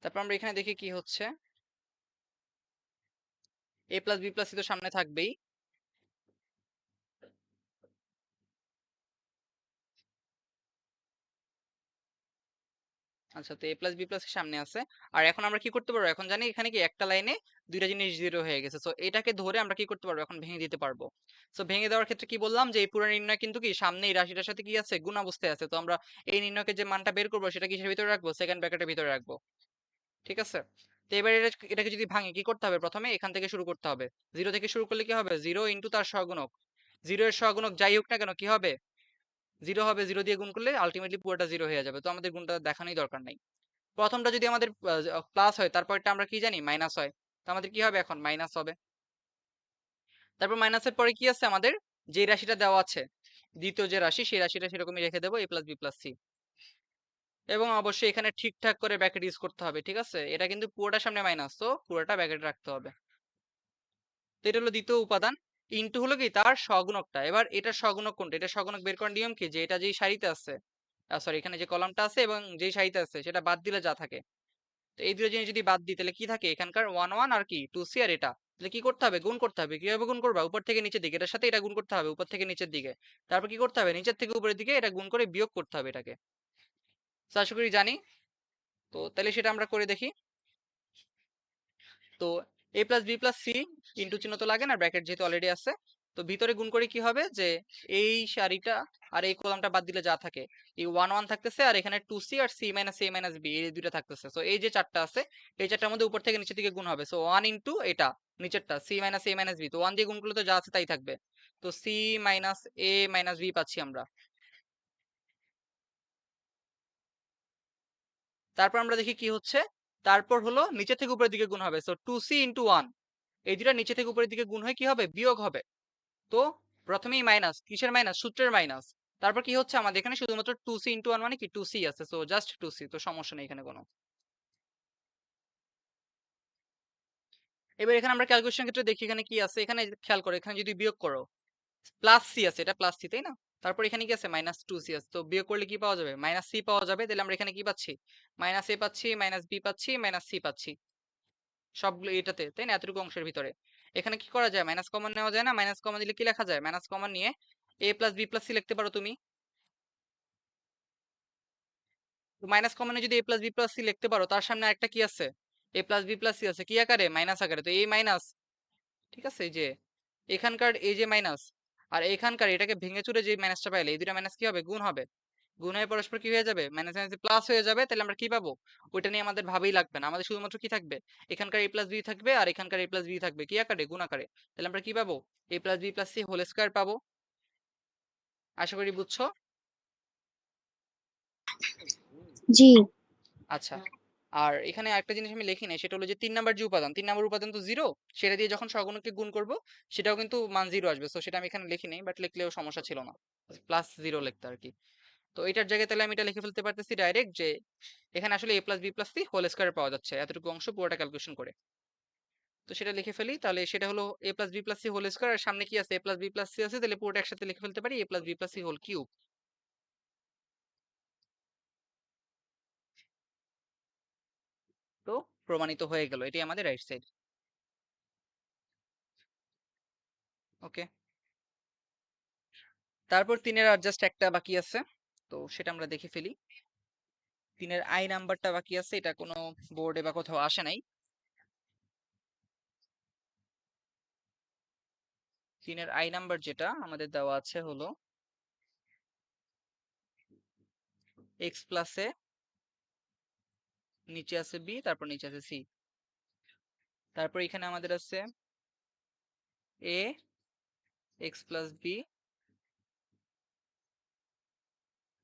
তারপর আমরা এখানে দেখি কি হচ্ছে। এ প্লাস বি প্লাস সি তো সামনে থাকবেই। আচ্ছা, তো এ প্লাস বি প্লাস সামনে আছে। আর এখন আমরা কি করতে পারবো, এখন জানি এখানে কি একটা লাইনে দুইটা জিনিস জিরো হয়ে গেছে, তো এটাকে ধরে আমরা কি করতে পারবো, এখন ভেঙে দিতে পারবো। তো ভেঙে দেওয়ার ক্ষেত্রে কি বললাম, যে এই পুরো নির্ণয় কিন্তু কি সামনে এই রাশিটার সাথে কি আছে, গুণ অবস্থায় আছে। তো আমরা এই নির্ণয়কে যে মানটা বের করবো, সেটা কিসের ভিতরে রাখবো, সেকেন্ড ব্র্যাকেটের ভিতরে রাখবো, ঠিক আছে। তো এবার এটাকে যদি ভাঙি, কি করতে হবে, প্রথমে এখান থেকে শুরু করতে হবে। জিরো থেকে শুরু করলে কি হবে, জিরো ইন্টু তার সহগুণক। জিরো এর সহগুণক যাই হোক না কেন কি হবে, জিরো হবে। জিরো দিয়ে গুণ করলে আলটিমেটলি পুরোটা জিরো হয়ে যাবে, তো আমাদের গুণটা দেখানোই দরকার নাই। প্রথমটা যদি আমাদের প্লাস হয়, তারপরটা আমরা কি জানি মাইনাস হয়, তো আমাদের কি হবে, এখন মাইনাস হবে। তারপর মাইনাসের পরে কি আছে আমাদের, যে রাশিটা দেওয়া আছে, দ্বিতীয় যে রাশি, সেই রাশিটা সেরকমই রেখে দেবো, এ প্লাস বি প্লাস সি। এবং অবশ্যই এখানে ঠিকঠাক করে ব্র্যাকেট ইউজ করতে হবে, ঠিক আছে, এটা কিন্তু পুরোটা সামনে মাইনাস, তো পুরোটা ব্র্যাকেট রাখতে হবে। তো এটা হলো দ্বিতীয় উপাদান। ইনটু হলো কি তার সগুণকটা। এবার এটার সগুণক কোনটা, এটা সগুণক বের করার নিয়ম কি, যে এটা যেই সারিতে আছে, সরি এখানে যে কলামটা আছে এবং যেই সারিতে আছে সেটা বাদ দিলে যা থাকে। তো এই দুটো জিনিস যদি বাদ দিই, তাহলে কি থাকে, এখানকার 1 1 আর কি 2c আর এটা, তাহলে কি করতে হবে, গুণ করতে হবে। কিভাবে গুণ করবা, উপর থেকে নিচের দিকে, এটার সাথে এটা গুণ করতে হবে উপর থেকে নিচের দিকে। তারপর কি করতে হবে, নিচের থেকে উপরের দিকে এটা গুণ করে বিয়োগ করতে হবে এটাকে। তো আশা করি জানি। তো তাহলে সেটা আমরা করে দেখি। তো A plus B plus C, into চিহ্ন তো লাগে না, ব্র্যাকেট যেহেতু অলরেডি আছে। তো ভিতরে গুণ করে কি হবে, যে এই সারিটা আর এই কলামটা বাদ দিলে যা থাকে, এই 1 1 থাকতেছে, আর এখানে 2c আর c minus a minus b, এই দুইটা থাকতেছে। তো এই যে চারটা আছে, এই চারটার মধ্যে উপর থেকে নিচের দিকে গুণ হবে। সো 1 ইন্টু এটা নিচেরটা c minus a minus b, তো 1 দিয়ে গুণ করলে তো যা আছে তাই থাকবে। তো c minus a minus b পাচ্ছি আমরা। তারপর আমরা দেখি কি হচ্ছে। তারপর হলো নিচে থেকে উপরের দিকে গুণ হবে, সো 2c ইন্টু 1, এই দুটা নিচে থেকে উপরের দিকে গুণ হয়ে কি হবে, বিয়োগ হবে। তো প্রথমেই মাইনাস, কিসের মাইনাস, সূত্রের মাইনাস। তারপর কি হচ্ছে, আমাদের এখানে শুধুমাত্র 2c ইন্টু 1 মানে কি 2c আছে, সো জাস্ট 2c, তো সমস্যা নেই এখানে কোনো। এবার এখানে আমরা ক্যালকুলেশন ক্ষেত্রে দেখি এখানে কি আছে, এখানে খেয়াল করো, এখানে যদি বিয়োগ করো, প্লাস সি আছে, এটা প্লাস সি তাই না। তারপর এখানে কি আছে, মাইনাস 2c আছে, তো বিয়োগ করলে কি পাওয়া যাবে, মাইনাস সি পাওয়া যাবে। তাহলে আমরা এখানে কি পাচ্ছি, মাইনাস এ পাচ্ছি, মাইনাস বি পাচ্ছি, মাইনাস সি পাচ্ছি, সবগুলো এটাতে, তাই না, এতটুকু অংশের ভিতরে। এখানে কি করা যায়, মাইনাস কমন নেওয়া যায় না, মাইনাস কমন দিলে কি লেখা যায়, মাইনাস কমন নিয়ে এ প্লাস বি প্লাস সি লিখতে পারো তুমি। তো মাইনাস কমনে যদি এ প্লাস বি প্লাস সি লিখতে পারো, তার সামনে একটা কি আছে, A plus B plus C আছে, কি আকারে, মাইনাস আকারে। তো এই মাইনাস, ঠিক আছে, এই যে এখানকার এই যে মাইনাস, আর এখানকার এটাকে ভেঙে চুরে যে মাইনাসটা পাইলে, এই দুটা মাইনাস কি হবে, গুণ হবে। গুণ হয়ে পরস্পর কি হয়ে যাবে, মাইনাস মাইনাস প্লাস হয়ে যাবে। তাহলে আমরা কি পাবো, ওইটা নিয়ে আমাদের ভাবেই লাগবে না, আমাদের শুধুমাত্র কি থাকবে, এখানকার এ প্লাস বি থাকবে আর এখানকার এ প্লাস বি থাকবে, কি আকারে, গুণ আকারে। তাহলে আমরা কি পাবো, A plus B plus C whole square পাবো। আশা করি বুঝছো। জি। আচ্ছা, আর এখানে একটা জিনিস আমি লিখি নাই, সেটা হলো যে 3 নাম্বার যে উপাদান, 3 নাম্বার উপাদান তো জিরো, সেটা দিয়ে যখন সহগুণককে গুণ করব, সেটাও কিন্তু মান জিরো আসবে। তো সেটা আমি এখানে লিখি নাই, বাট লিখলেও সমস্যা ছিল না, প্লাস জিরো লিখতে আর কি। তো এটার জায়গায় তাহলে আমি এটা লিখে ফেলতে পারতেছি ডাইরেক্ট, যে এখানে আসলে A plus B plus C whole square পাওয়া যাচ্ছে এতটুকু অংশ পুরোটা ক্যালকুলেশন করে। তো সেটা লিখে ফেলি, তাহলে সেটা হলো A plus B plus C whole square, আর সামনে কি আছে, A plus B plus C আছে, তাহলে পুরোটা একসাথে লিখে ফেলতে পারি, A plus B plus C whole cube. তো প্রমাণিত হয়ে গেল, এটি আমাদের রাইট সাইড। ওকে, তারপর তিনের আর জাস্ট একটা বাকি আছে, তো সেটা আমরা দেখে ফেলি। 3-এর আই নাম্বারটা বাকি আছে, এটা কোনো বোর্ডে বা কোথাও আসে নাই। 3-এর আই নাম্বার যেটা আমাদের দেওয়া আছে হলো এক্স প্লাস এ, নিচে আছে বি, তারপর নিচে আছে সি। তারপর এখানে আমাদের আছে A X plus B,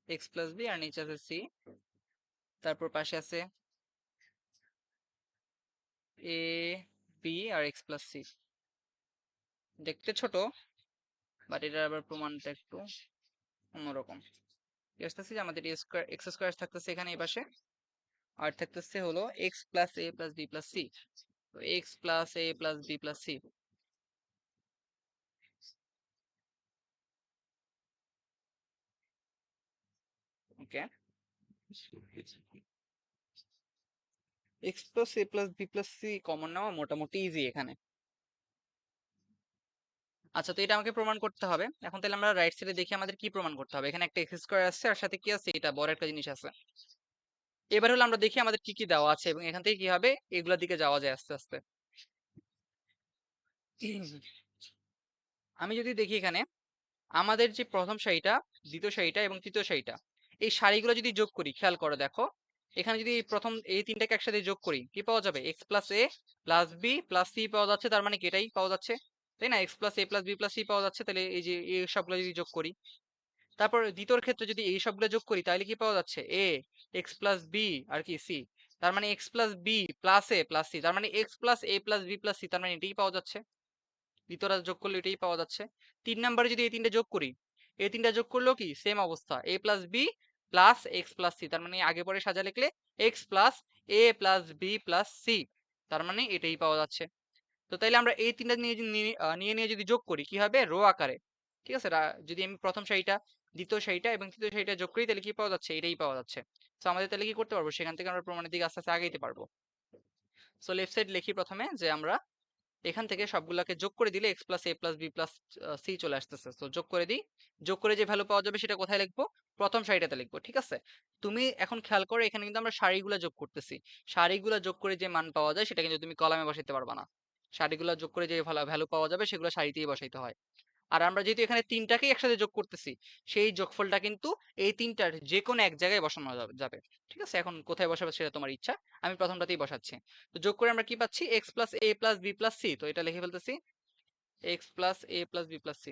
X plus B, আর নিচে আছে সি। তারপর পাশে আছে এ বি আর এক্স প্লাস সি। দেখতে ছোট, বাট এটার আবার প্রমাণটা একটু অন্যরকম। কি আসতেছে যে আমাদের এ স্কোয়ার এক্স স্কোয়ার থাকতেছে এখানে এই পাশে, আর থাকতেছে হলো X plus A plus B plus C. তো X plus A plus B plus C. Okay, X plus A plus B plus C common নেওয়া মোটামুটি ইজি এখানে। আচ্ছা, তো এটা আমাকে প্রমাণ করতে হবে। এখন তাহলে আমরা রাইট সাইডে দেখি আমাদের কি প্রমাণ করতে হবে। এখানে একটা এক্স স্কোয়ার আছে, আর সাথে কি আছে, এটা বড় একটা জিনিস আছে। এবার হলো আমরা দেখি আমাদের কি কি দেওয়া আছে এবং এখান থেকে কি হবে, এগুলোর দিকে যাওয়া যায় আস্তে আস্তে। আমি যদি দেখি এখানে আমাদের যে প্রথম সারিটা, দ্বিতীয় সারিটা এবং তৃতীয় সারিটা, এই সারিগুলো যদি যোগ করি, খেয়াল করে দেখো, এখানে যদি প্রথম এই তিনটাকে একসাথে যোগ করি কি পাওয়া যাবে, x plus A plus B plus C পাওয়া যাচ্ছে। তার মানে কি এটাই পাওয়া যাচ্ছে, তাই না? X plus A plus B plus C পাওয়া যাচ্ছে। তাহলে এই যে এই সবগুলো যদি যোগ করি, তারপর দ্বিতীয় ক্ষেত্রে যদি এই সবগুলো যোগ করি, তাহলে কি পাওয়া যাচ্ছে, এ এক্স প্লাস বি আর কি সি। তার মানে x plus B plus A plus C, তার মানে x plus A plus B plus C, তার মানে এটাই পাওয়া যাচ্ছে। দ্বিতীয়টা যোগ করলে এটাই পাওয়া যাচ্ছে। 3 নম্বরে যদি এই তিনটে যোগ করি, এই তিনটা যোগ করলেও কি সেম অবস্থা, A plus B plus X plus C. তার মানে আগে পরে সাজা লিখলে X plus A plus B plus C, তার মানে এটাই পাওয়া যাচ্ছে। তো তাইলে আমরা এই তিনটা নিয়ে যদি যোগ করি কি হবে, রো আকারে। ঠিক আছে, যদি আমি প্রথম সারিটা, দ্বিতীয় সারিটা এবং তৃতীয় সারিটা যোগ করি, তাহলে কি পাওয়া যাচ্ছে, এটাই পাওয়া যাচ্ছে। তো আমাদের তাহলে কি করতে পারবো, সেখান থেকে আমরা প্রমাণের দিকে আস্তে আস্তে আগাইতে পারবো। সো লেফট সাইড লিখি প্রথমে যে আমরা এখান থেকে সবগুলাকে যোগ করে দিলে x plus A plus B plus C চলে আসতেছে। তো যোগ করে দিই, যোগ করে যে ভ্যালু পাওয়া যাবে সেটা কোথায় লিখবো, প্রথম সারিটাতে লিখবো। ঠিক আছে, তুমি এখন খেয়াল করো, এখানে কিন্তু আমরা সারিগুলা যোগ করতেছি। সারিগুলা যোগ করে যে মান পাওয়া যায় সেটা কিন্তু তুমি কলামে বসাইতে পারবা না। সারিগুলা যোগ করে যে ভ্যালু পাওয়া যাবে সেগুলো সারিতেই বসাইতে হয়। আর আমরা যেহেতু এখানে তিনটাকেই একসাথে যোগ করতেছি, সেই যোগফলটা কিন্তু এই তিনটার যে কোনো এক জায়গায় বসানো যাবে। ঠিক আছে, এখন কোথায় বসাবে সেটা তোমার ইচ্ছা, আমি প্রথমটাতেই বসাচ্ছি। তো যোগ করে আমরা কি পাচ্ছি, x plus A plus B plus C. তো এটা লিখে ফেলতেছি, x plus A plus B plus C.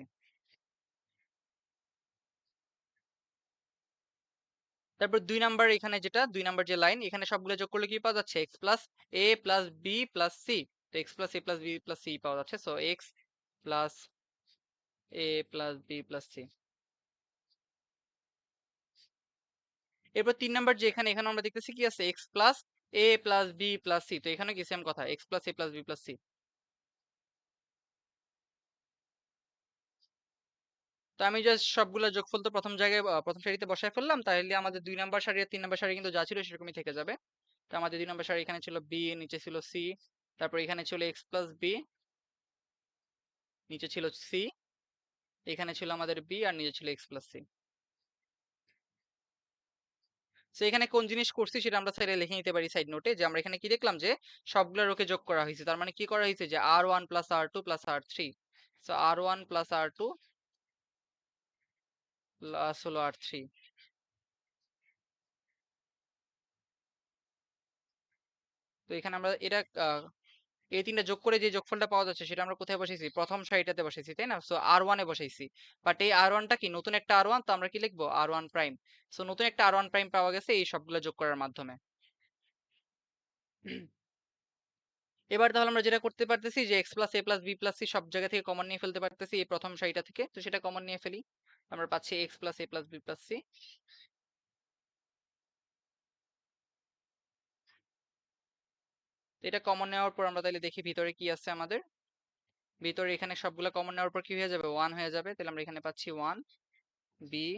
তারপর 2 নাম্বার, এখানে যেটা 2 নাম্বার যে লাইন, এখানে সবগুলো যোগ করলে কি পাওয়া যাচ্ছে, x plus A plus B plus C. তো X plus A plus B plus C পাওয়া যাচ্ছে। So x plus A plus B plus C. এরপর 3 নাম্বার যে এখানে, এখানে আমরা দেখতেছি কি আছে, x plus A plus B plus C. তো এখানে কি সেম কথা, x plus A plus B plus C. তো আমি জাস্ট সবগুলো যোগফল তো প্রথম জায়গায় প্রথম সারিতে বসায় ফেললাম, তাহলে আমাদের 2 নাম্বার সারি আর 3 নাম্বার সারি কিন্তু যা ছিল সেরকমই থেকে যাবে। তো আমাদের 2 নাম্বার সারি এখানে ছিল বি, নিচে ছিল সি, তারপর এখানে ছিল এক্স প্লাস বি, নিচে ছিল সি, এখানে ছিল আমাদের বি, আর নিচে ছিল এক্স প্লাস সি। তো এখানে কোন জিনিস করছি সেটা আমরা সাইডে লিখে নিতে পারি সাইড নোটে, যে আমরা এখানে কি দেখলাম যে সবগুলো রোকে যোগ করা হয়েছে। তার মানে কি করা হয়েছে, যে আর 1 প্লাস আর 2 প্লাস আর 3। সো আর 1 প্লাস আর 2 প্লাস হলো আর 3। তো এখানে আমরা এটা এই তিনটা যোগ করে যে যোগফলটা পাওয়া যাচ্ছে সেটা আমরা কোথায় বসাইছি, প্রথম সারিটাতে বসাইছি, তাই না? সো আর 1-এ বসাইছি। বাট এই আর 1টা কি, নতুন একটা আর 1, তো আমরা কি লিখবো, আর 1 প্রাইম। সো নতুন একটা আর 1 প্রাইম পাওয়া গেছে এই সবগুলো যোগ করার মাধ্যমে। এবার তাহলে আমরা যেটা করতে পারতেছি, যে x plus A plus B plus C সব জায়গা থেকে কমন নিয়ে ফেলতে পারতেছি এই প্রথম সারিটা থেকে। তো সেটা কমন নিয়ে ফেলি, আমরা পাচ্ছি x plus A plus B plus C. এটা কমন নেওয়ার পর আমরা তাহলে দেখি ভিতরে কি আছে আমাদের। ভিতরে এখানে সবগুলো কমন নেওয়ার পর কি হয়ে যাবে, 1 হয়ে যাবে। তাহলে আমরা এখানে পাচ্ছি 1 বি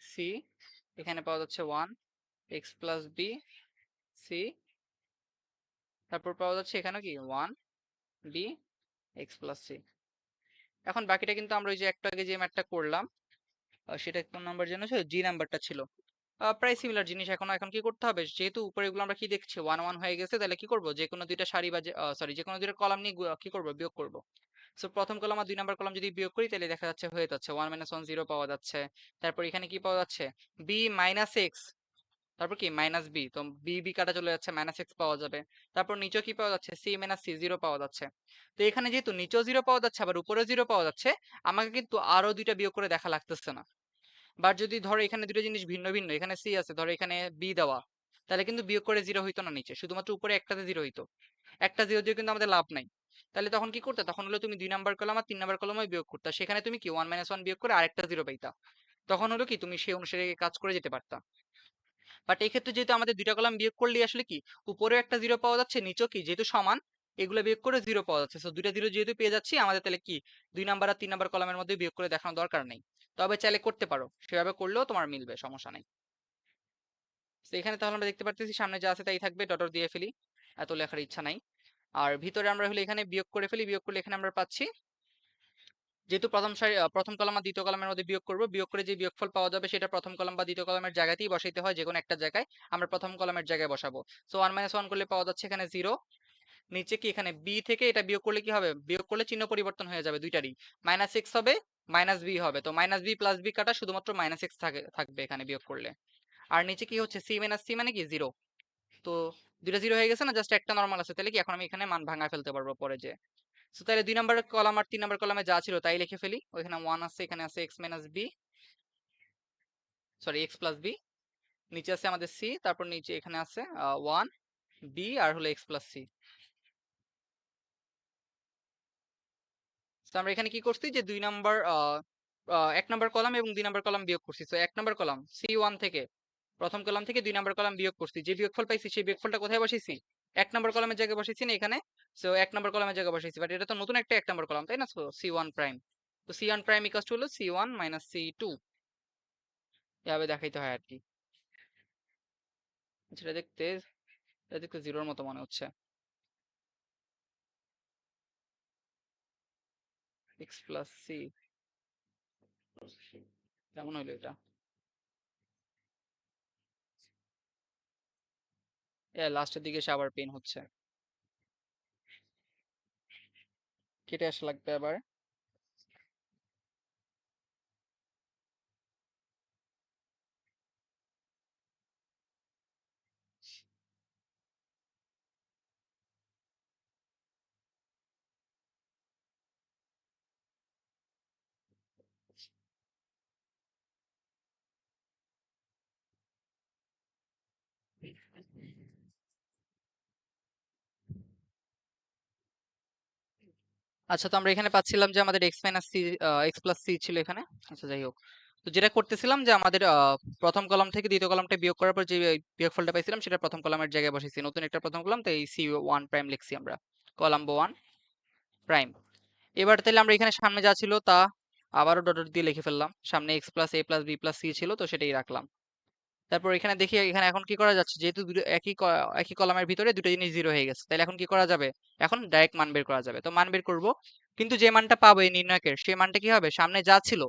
সি, এখানে পাওয়া যাচ্ছে 1 এক্স প্লাস বি সি, তারপর পাওয়া যাচ্ছে এখানে কি 1 বি এক্স প্লাস সি। এখন বাকিটা কিন্তু আমরা ওই যে একটু আগে যে ম্যাথটা করলাম, সেটা কোন নাম্বার যেন ছিল, জি নাম্বারটা ছিল। প্রায় সিমিলার জিনিস। এখন কি করতে হবে, যেহেতু উপরে এগুলো আমরা কি দেখছি 1 1 হয়ে গেছে, তাহলে কি করব, যে কোনো দুইটা সারি বা সরি যে কোনো দুইটা কলাম নিয়ে কি করব, বিয়োগ করব। সো প্রথম কলাম আর 2 নাম্বার কলাম যদি বিয়োগ করি তাহলে দেখা যাচ্ছে হয়ে যাচ্ছে 1 - 1 0 পাওয়া যাচ্ছে। তারপর এখানে কি পাওয়া যাচ্ছে, b - x, তারপর কি মাইনাস বি, তো বি বি কাটা চলে যাচ্ছে, -x পাওয়া যাবে। তারপর নিচেও কি পাওয়া যাচ্ছে, c - c 0 পাওয়া যাচ্ছে। তো এখানে যেহেতু নিচেও 0 পাওয়া যাচ্ছে আবার উপরেও 0 পাওয়া যাচ্ছে, আমাকে কিন্তু আরো দুইটা বিয়োগ করে দেখা লাগতেছে না। বাট যদি ধরো এখানে দুটো জিনিস ভিন্ন ভিন্ন, এখানে সি আছে, ধরো এখানে বি দেওয়া, তাহলে কিন্তু বিয়োগ করে 0 হইতো না নিচে, শুধুমাত্র উপরে একটাতে 0 হইতো। একটা 0 দিয়ে কিন্তু আমাদের লাভ নাই। তাহলে তখন কি করতে, তখন হলো তুমি 2 নাম্বার কলাম আর 3 নাম্বার কলামে বিয়োগ করতে, সেখানে তুমি কি 1 - 1 বিয়োগ করে আরেকটা 0 পাইতা। তখন হলো কি তুমি সেই অনুসারে কাজ করে যেতে পারতা। বাট এই ক্ষেত্রে যেহেতু আমাদের দুইটা কলাম বিয়োগ করলেই আসলে কি উপরেও একটা 0 পাওয়া যাচ্ছে, নিচেও কি যেহেতু সমান, এগুলো বিয়োগ করে 0 পাওয়া যাচ্ছে। সো দুইটা 0 যেহেতু পেয়ে যাচ্ছি, আমাদের তাহলে কি 2 নাম্বার আর 3 নাম্বার কলামের মধ্যে বিয়োগ করে দেখানোর দরকার নেই। তবে চাইলে করতে পারো, সেভাবে করলেও তোমার মিলবে, সমস্যা নেই। তো এখানে তাহলে আমরা দেখতে পারতেছি সামনে যা আছে তাই থাকবে, ডটর দিয়ে ফেলি, এত লেখার ইচ্ছা নাই। আর ভিতরে আমরা হলে এখানে বিয়োগ করে ফেলি, বিয়োগ করলে এখানে আমরা পাচ্ছি, যেহেতু প্রথম সারি প্রথম কলাম আর দ্বিতীয় কলামের মধ্যে বিয়োগ করব, বিয়োগ করে যে বিয়োগফল পাওয়া যাবে সেটা প্রথম কলাম বা দ্বিতীয় কলামের জায়গাতেই বসাইতে হয়, যে কোনো একটা জায়গায় আমরা প্রথম কলামের জায়গায় বসাবো। সো 1 - 1 করলে পাওয়া যাচ্ছে এখানে 0। নিচে কি এখানে বি থেকে এটা বিয়োগ করলে কি হবে, বিয়োগ করলে চিহ্ন পরিবর্তন হয়ে যাবে দুইটারই, -x হবে, -b হবে, তো -b + b কাটা শুধুমাত্র -x থাকবে এখানে বিয়োগ করলে। আর নিচে কি হচ্ছে, c - c মানে কি 0। তো দুইটা 0 হয়ে গেছে না, জাস্ট একটা নরমাল আছে, তাহলে কি এখন আমি এখানে মান ভাঙা ফেলতে পারবো পরে যে। সো তাহলে 2 নাম্বার কলাম আর 3 নাম্বার কলামে যা ছিল তাই লিখে ফেলি। ওইখানে 1 আছে, এখানে আছে x - b, sorry x + b, নিচে আছে আমাদের c, তারপর নিচে এখানে আছে 1 b আর হলো x + c। তো আমরা এখানে কি করছি, যে 2 নাম্বার 1 নাম্বার কলাম এবং 2 নাম্বার কলাম বিয়োগ করছি। তো 1 নাম্বার কলাম c1 থেকে, প্রথম কলাম থেকে 2 নাম্বার কলাম বিয়োগ করছি, যে বিয়োগফল পাইছি সেই বিয়োগফলটা কোথায় বসাইছি, 1 নাম্বার কলামের জায়গায় বসাইছি না এখানে। সো 1 নাম্বার কলামের জায়গায় বসাইছি, বাট এটা তো নতুন একটা 1 নাম্বার কলাম তাই না, সো c1 প্রাইম। তো c1 প্রাইম ইকুয়ালস টু হলো c1 - c2, এভাবে দেখাইতে হয় আর কি। যেটা দেখতে, এটা দেখতে জিরোর মতো মনে হচ্ছে, x + c, কেমন হইলো এটা, লাস্টের দিকে এসে আবার পেন হচ্ছে, কেটে আসা লাগবে আবার। আচ্ছা, তো আমরা এখানে পাচ্ছিলাম যে আমাদের x + c ছিল এখানে। আচ্ছা যাই হোক, তো যেটা করতেছিলাম যে আমাদের প্রথম কলাম থেকে দ্বিতীয় কলামটা বিয়োগ করার পর যে বিয়োগফলটা পাইছিলাম সেটা প্রথম কলামের জায়গায় বসাইছি, নতুন একটা প্রথম কলাম, তো এই c1 প্রাইম লিখছি আমরা, কলাম্বো 1 প্রাইম। এবার তাহলে আমরা এখানে সামনে যা ছিল তা আবারও ডট ডট দিয়ে লিখে ফেললাম, সামনে x + a + b + c ছিল, তো সেটাই রাখলাম। তারপর এখানে দেখি এখানে এখন কি করা যাচ্ছে, যেহেতু একই কলামের ভিতরে দুটো জিনিস 0 হয়ে গেছে, তাহলে এখন কি করা যাবে, এখন ডাইরেক্ট মান বের করা যাবে। তো মান বের করব, কিন্তু যে মানটা পাবো এই নির্ণায়কের, সেই মানটা কি হবে, সামনে যা ছিল,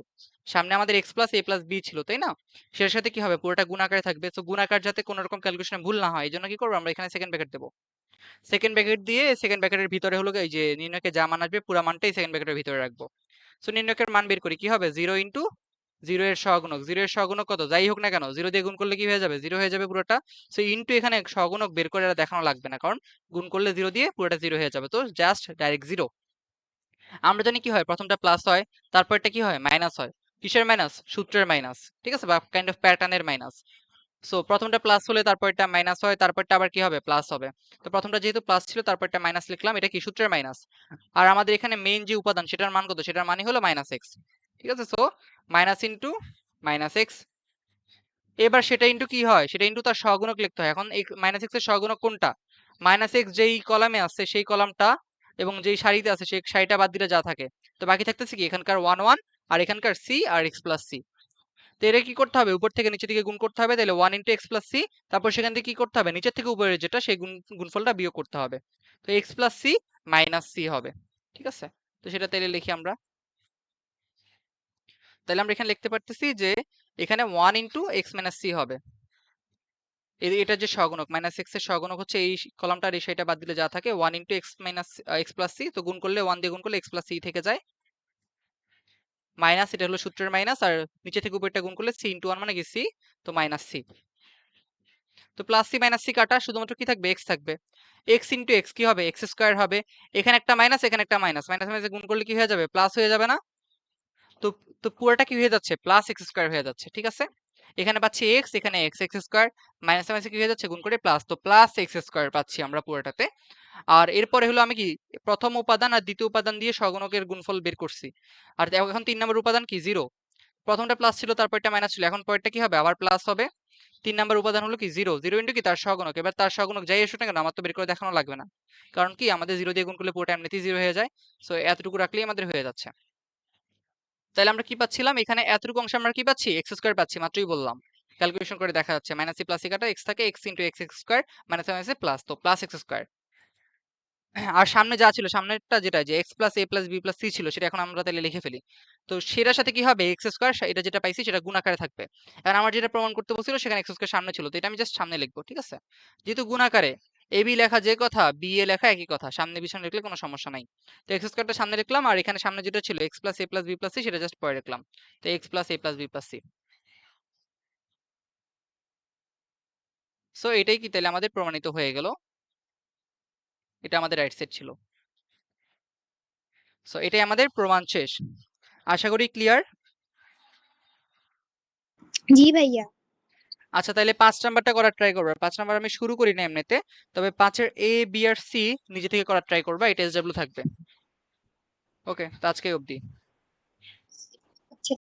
সামনে আমাদের x + a + b ছিল তাই না, সেটার সাথে কি হবে, পুরোটা গুণাকারে থাকবে। তো গুণাকার যাতে কোনো রকম ক্যালকুলেশনে ভুল না হয়, এই জন্য কি করবো, আমরা এখানে সেকেন্ড ব্র্যাকেট দেবো। সেকেন্ড ব্র্যাকেট দিয়ে সেকেন্ড ব্র্যাকেটের ভিতরে হলো এই যে নির্ণয়কে যা মান আসবে পুরো মানটাই সেকেন্ড ব্র্যাকেটের ভিতরে রাখবো। সো নির্ণয়কের মান বের করি, কি হবে, 0 ইন্টু 0 এর সহগুণক, 0 এর সহগুণক কত যাই হোক না কেন 0 দিয়ে গুণ করলে কি হয়ে যাবে, 0 হয়ে যাবে পুরোটা। সো ইন্টু এখানে সহগুণক বের করে আর দেখানো লাগবে না, কারণ গুণ করলে 0 দিয়ে পুরোটা 0 হয়ে যাবে, তো জাস্ট ডাইরেক্ট 0। আমরা জানি কি হয়, প্রথমটা প্লাস হয়, তারপরটা কি হয়, মাইনাস হয়। কিসের মাইনাস, সূত্রের মাইনাস, ঠিক আছে, বা কাইন্ড অফ প্যাটার্নের মাইনাস। সো প্রথমটা প্লাস হলে তারপরটা মাইনাস হয়, তারপরটা আবার কি হবে, প্লাস হবে। তো প্রথমটা যেহেতু প্লাস ছিল তারপরটা মাইনাস লিখলাম, এটা কি সূত্রের মাইনাস। আর আমাদের এখানে মেইন যে উপাদান সেটার মান কত, সেটার মানই হলো -x, ঠিক আছে। সো মাইনাস ইন্টু -x, এবার সেটা ইন্টু কি হয়, সেটা ইন্টু তার সহগুণক লিখতে হয়। এখন -x এর সহগুণক কোনটা, -x যেই কলামে আছে সেই কলামটা, এবং যেই সারিতে আছে সেই সারিটা বাদ দিলে যা থাকে, তো বাকি থাকতেছে কি এখানকার 1 1 আর এখানকার c আর x + c। তো এটা কি করতে হবে, উপর থেকে নিচের দিকে গুণ করতে হবে, তাহলে 1 × x + c, তারপর সেখান থেকে কি করতে হবে, নিচের থেকে উপরে যেটা সেই গুণফলটা বিয়োগ করতে হবে। তো x + c - c হবে, ঠিক আছে। তো সেটা তাহলে লিখি আমরা, তাহলে আমরা এখানে লিখতে পারতেছি যে এখানে 1 × x - c হবে। এটা যে সহগুণক মাইনাস এক্স এর সহগুণক হচ্ছে এই কলামটা আর এই সাইডটা বাদ দিলে যা থাকে 1 into X minus X plus C, তো গুণ করলে 1 দিয়ে গুণ করলে এক্স প্লাস সি থেকে যায়, মাইনাস এটা হলো সূত্রের মাইনাস, আর নিচে থেকে উপরটা গুণ করলে সি ইন্টু ওয়ান মানে কি সি, তো মাইনাস সি। তো প্লাস সি মাইনাস সি কাটা শুধুমাত্র কি থাকবে এক্স থাকবে, এক্স ইন্টু এক্স কি হবে এক্স স্কোয়ার হবে, এখানে একটা মাইনাস এখানে একটা মাইনাস, মাইনাস মাইনাস গুণ করলে কি হয়ে যাবে প্লাস হয়ে যাবে না, তো তো পুরোটা কি হয়ে যাচ্ছে প্লাস এক্স স্কোয়ার হয়ে যাচ্ছে, ঠিক আছে। এখানে পাচ্ছি এক্স, এখানে x, x square minus minus কি হয়ে যাচ্ছে গুণ করে প্লাস, তো প্লাস এক্স স্কোয়ার পাচ্ছি আমরা পুরোটাতে। আর এরপরে হলো আমি কি প্রথম উপাদান আর দ্বিতীয় উপাদান দিয়ে সহগুণকের গুণফল বের করছি, আর এখন 3 নম্বর উপাদান কি জিরো, প্রথমটা প্লাস ছিল তারপরটা মাইনাস ছিল, এখন পরেরটা কি হবে আবার প্লাস হবে। 3 নাম্বার উপাদান হলো কি জিরো, জিরো ইন্টু কি তার সহগুণক, এবার তার সহগুণক যাই আসুক না কেন আমার তো বের করে দেখানো লাগবে না, কারণ কি আমাদের জিরো দিয়ে গুণ করলে পুরোটা এমনিতেই জিরো হয়ে যায়, সো এতটুকু রাখলেই আমাদের হয়ে যাচ্ছে। তাহলে আমরা কি পাচ্ছিলাম এখানে এতটুকু অংশ আমরা কি পাচ্ছি এক্স স্কোয়ার পাচ্ছি, মাত্রই বললাম ক্যালকুলেশন করে দেখা যাচ্ছে, মাইনাস সি প্লাস সি কাটা এক্স থাকে, x into x x square minus মাইনাসে প্লাস, তো প্লাস এক্স স্কোয়ার। আর সামনে যা ছিল সামনেরটা যেটা যে x plus A plus B plus C ছিল সেটা এখন আমরা তাহলে লিখে ফেলি, তো সেটার সাথে কি হবে এক্স স্কোয়ার, এটা যেটা পাইছি সেটা গুণ আকারে থাকবে, আর আমার যেটা প্রমাণ করতে বলছিল সেখানে এক্স স্কোয়ার সামনে ছিল, তো এটা আমি জাস্ট সামনে লিখবো, ঠিক আছে। যেহেতু গুণ আকারে এ বি লেখা যে কথা বি এ লেখা একই কথা, সামনে পিছনে লিখলে কোনো সমস্যা নাই, তো এক্স স্কোয়ারটা সামনে লিখলাম, আর এখানে সামনে যেটা ছিল X plus A plus B plus C সেটা জাস্ট পরে লিখলাম, তো X plus A plus B plus C. So এটাই কি তাহলে আমাদের প্রমাণিত হয়ে গেল, এটা আমাদের রাইট সেট ছিল। সো এটাই আমাদের প্রমাণ শেষ, আশা করি ক্লিয়ার। জি ভাইয়া। আচ্ছা তাহলে 5 নাম্বারটা করার ট্রাই করবে, 5 নাম্বার আমি শুরু করি না এমনিতে, তবে 5-এর এ বি আর সি নিজে থেকে করার ট্রাই করবা, এটা এসডব্লিউ থাকবে। ওকে, তো আজকে অবধি।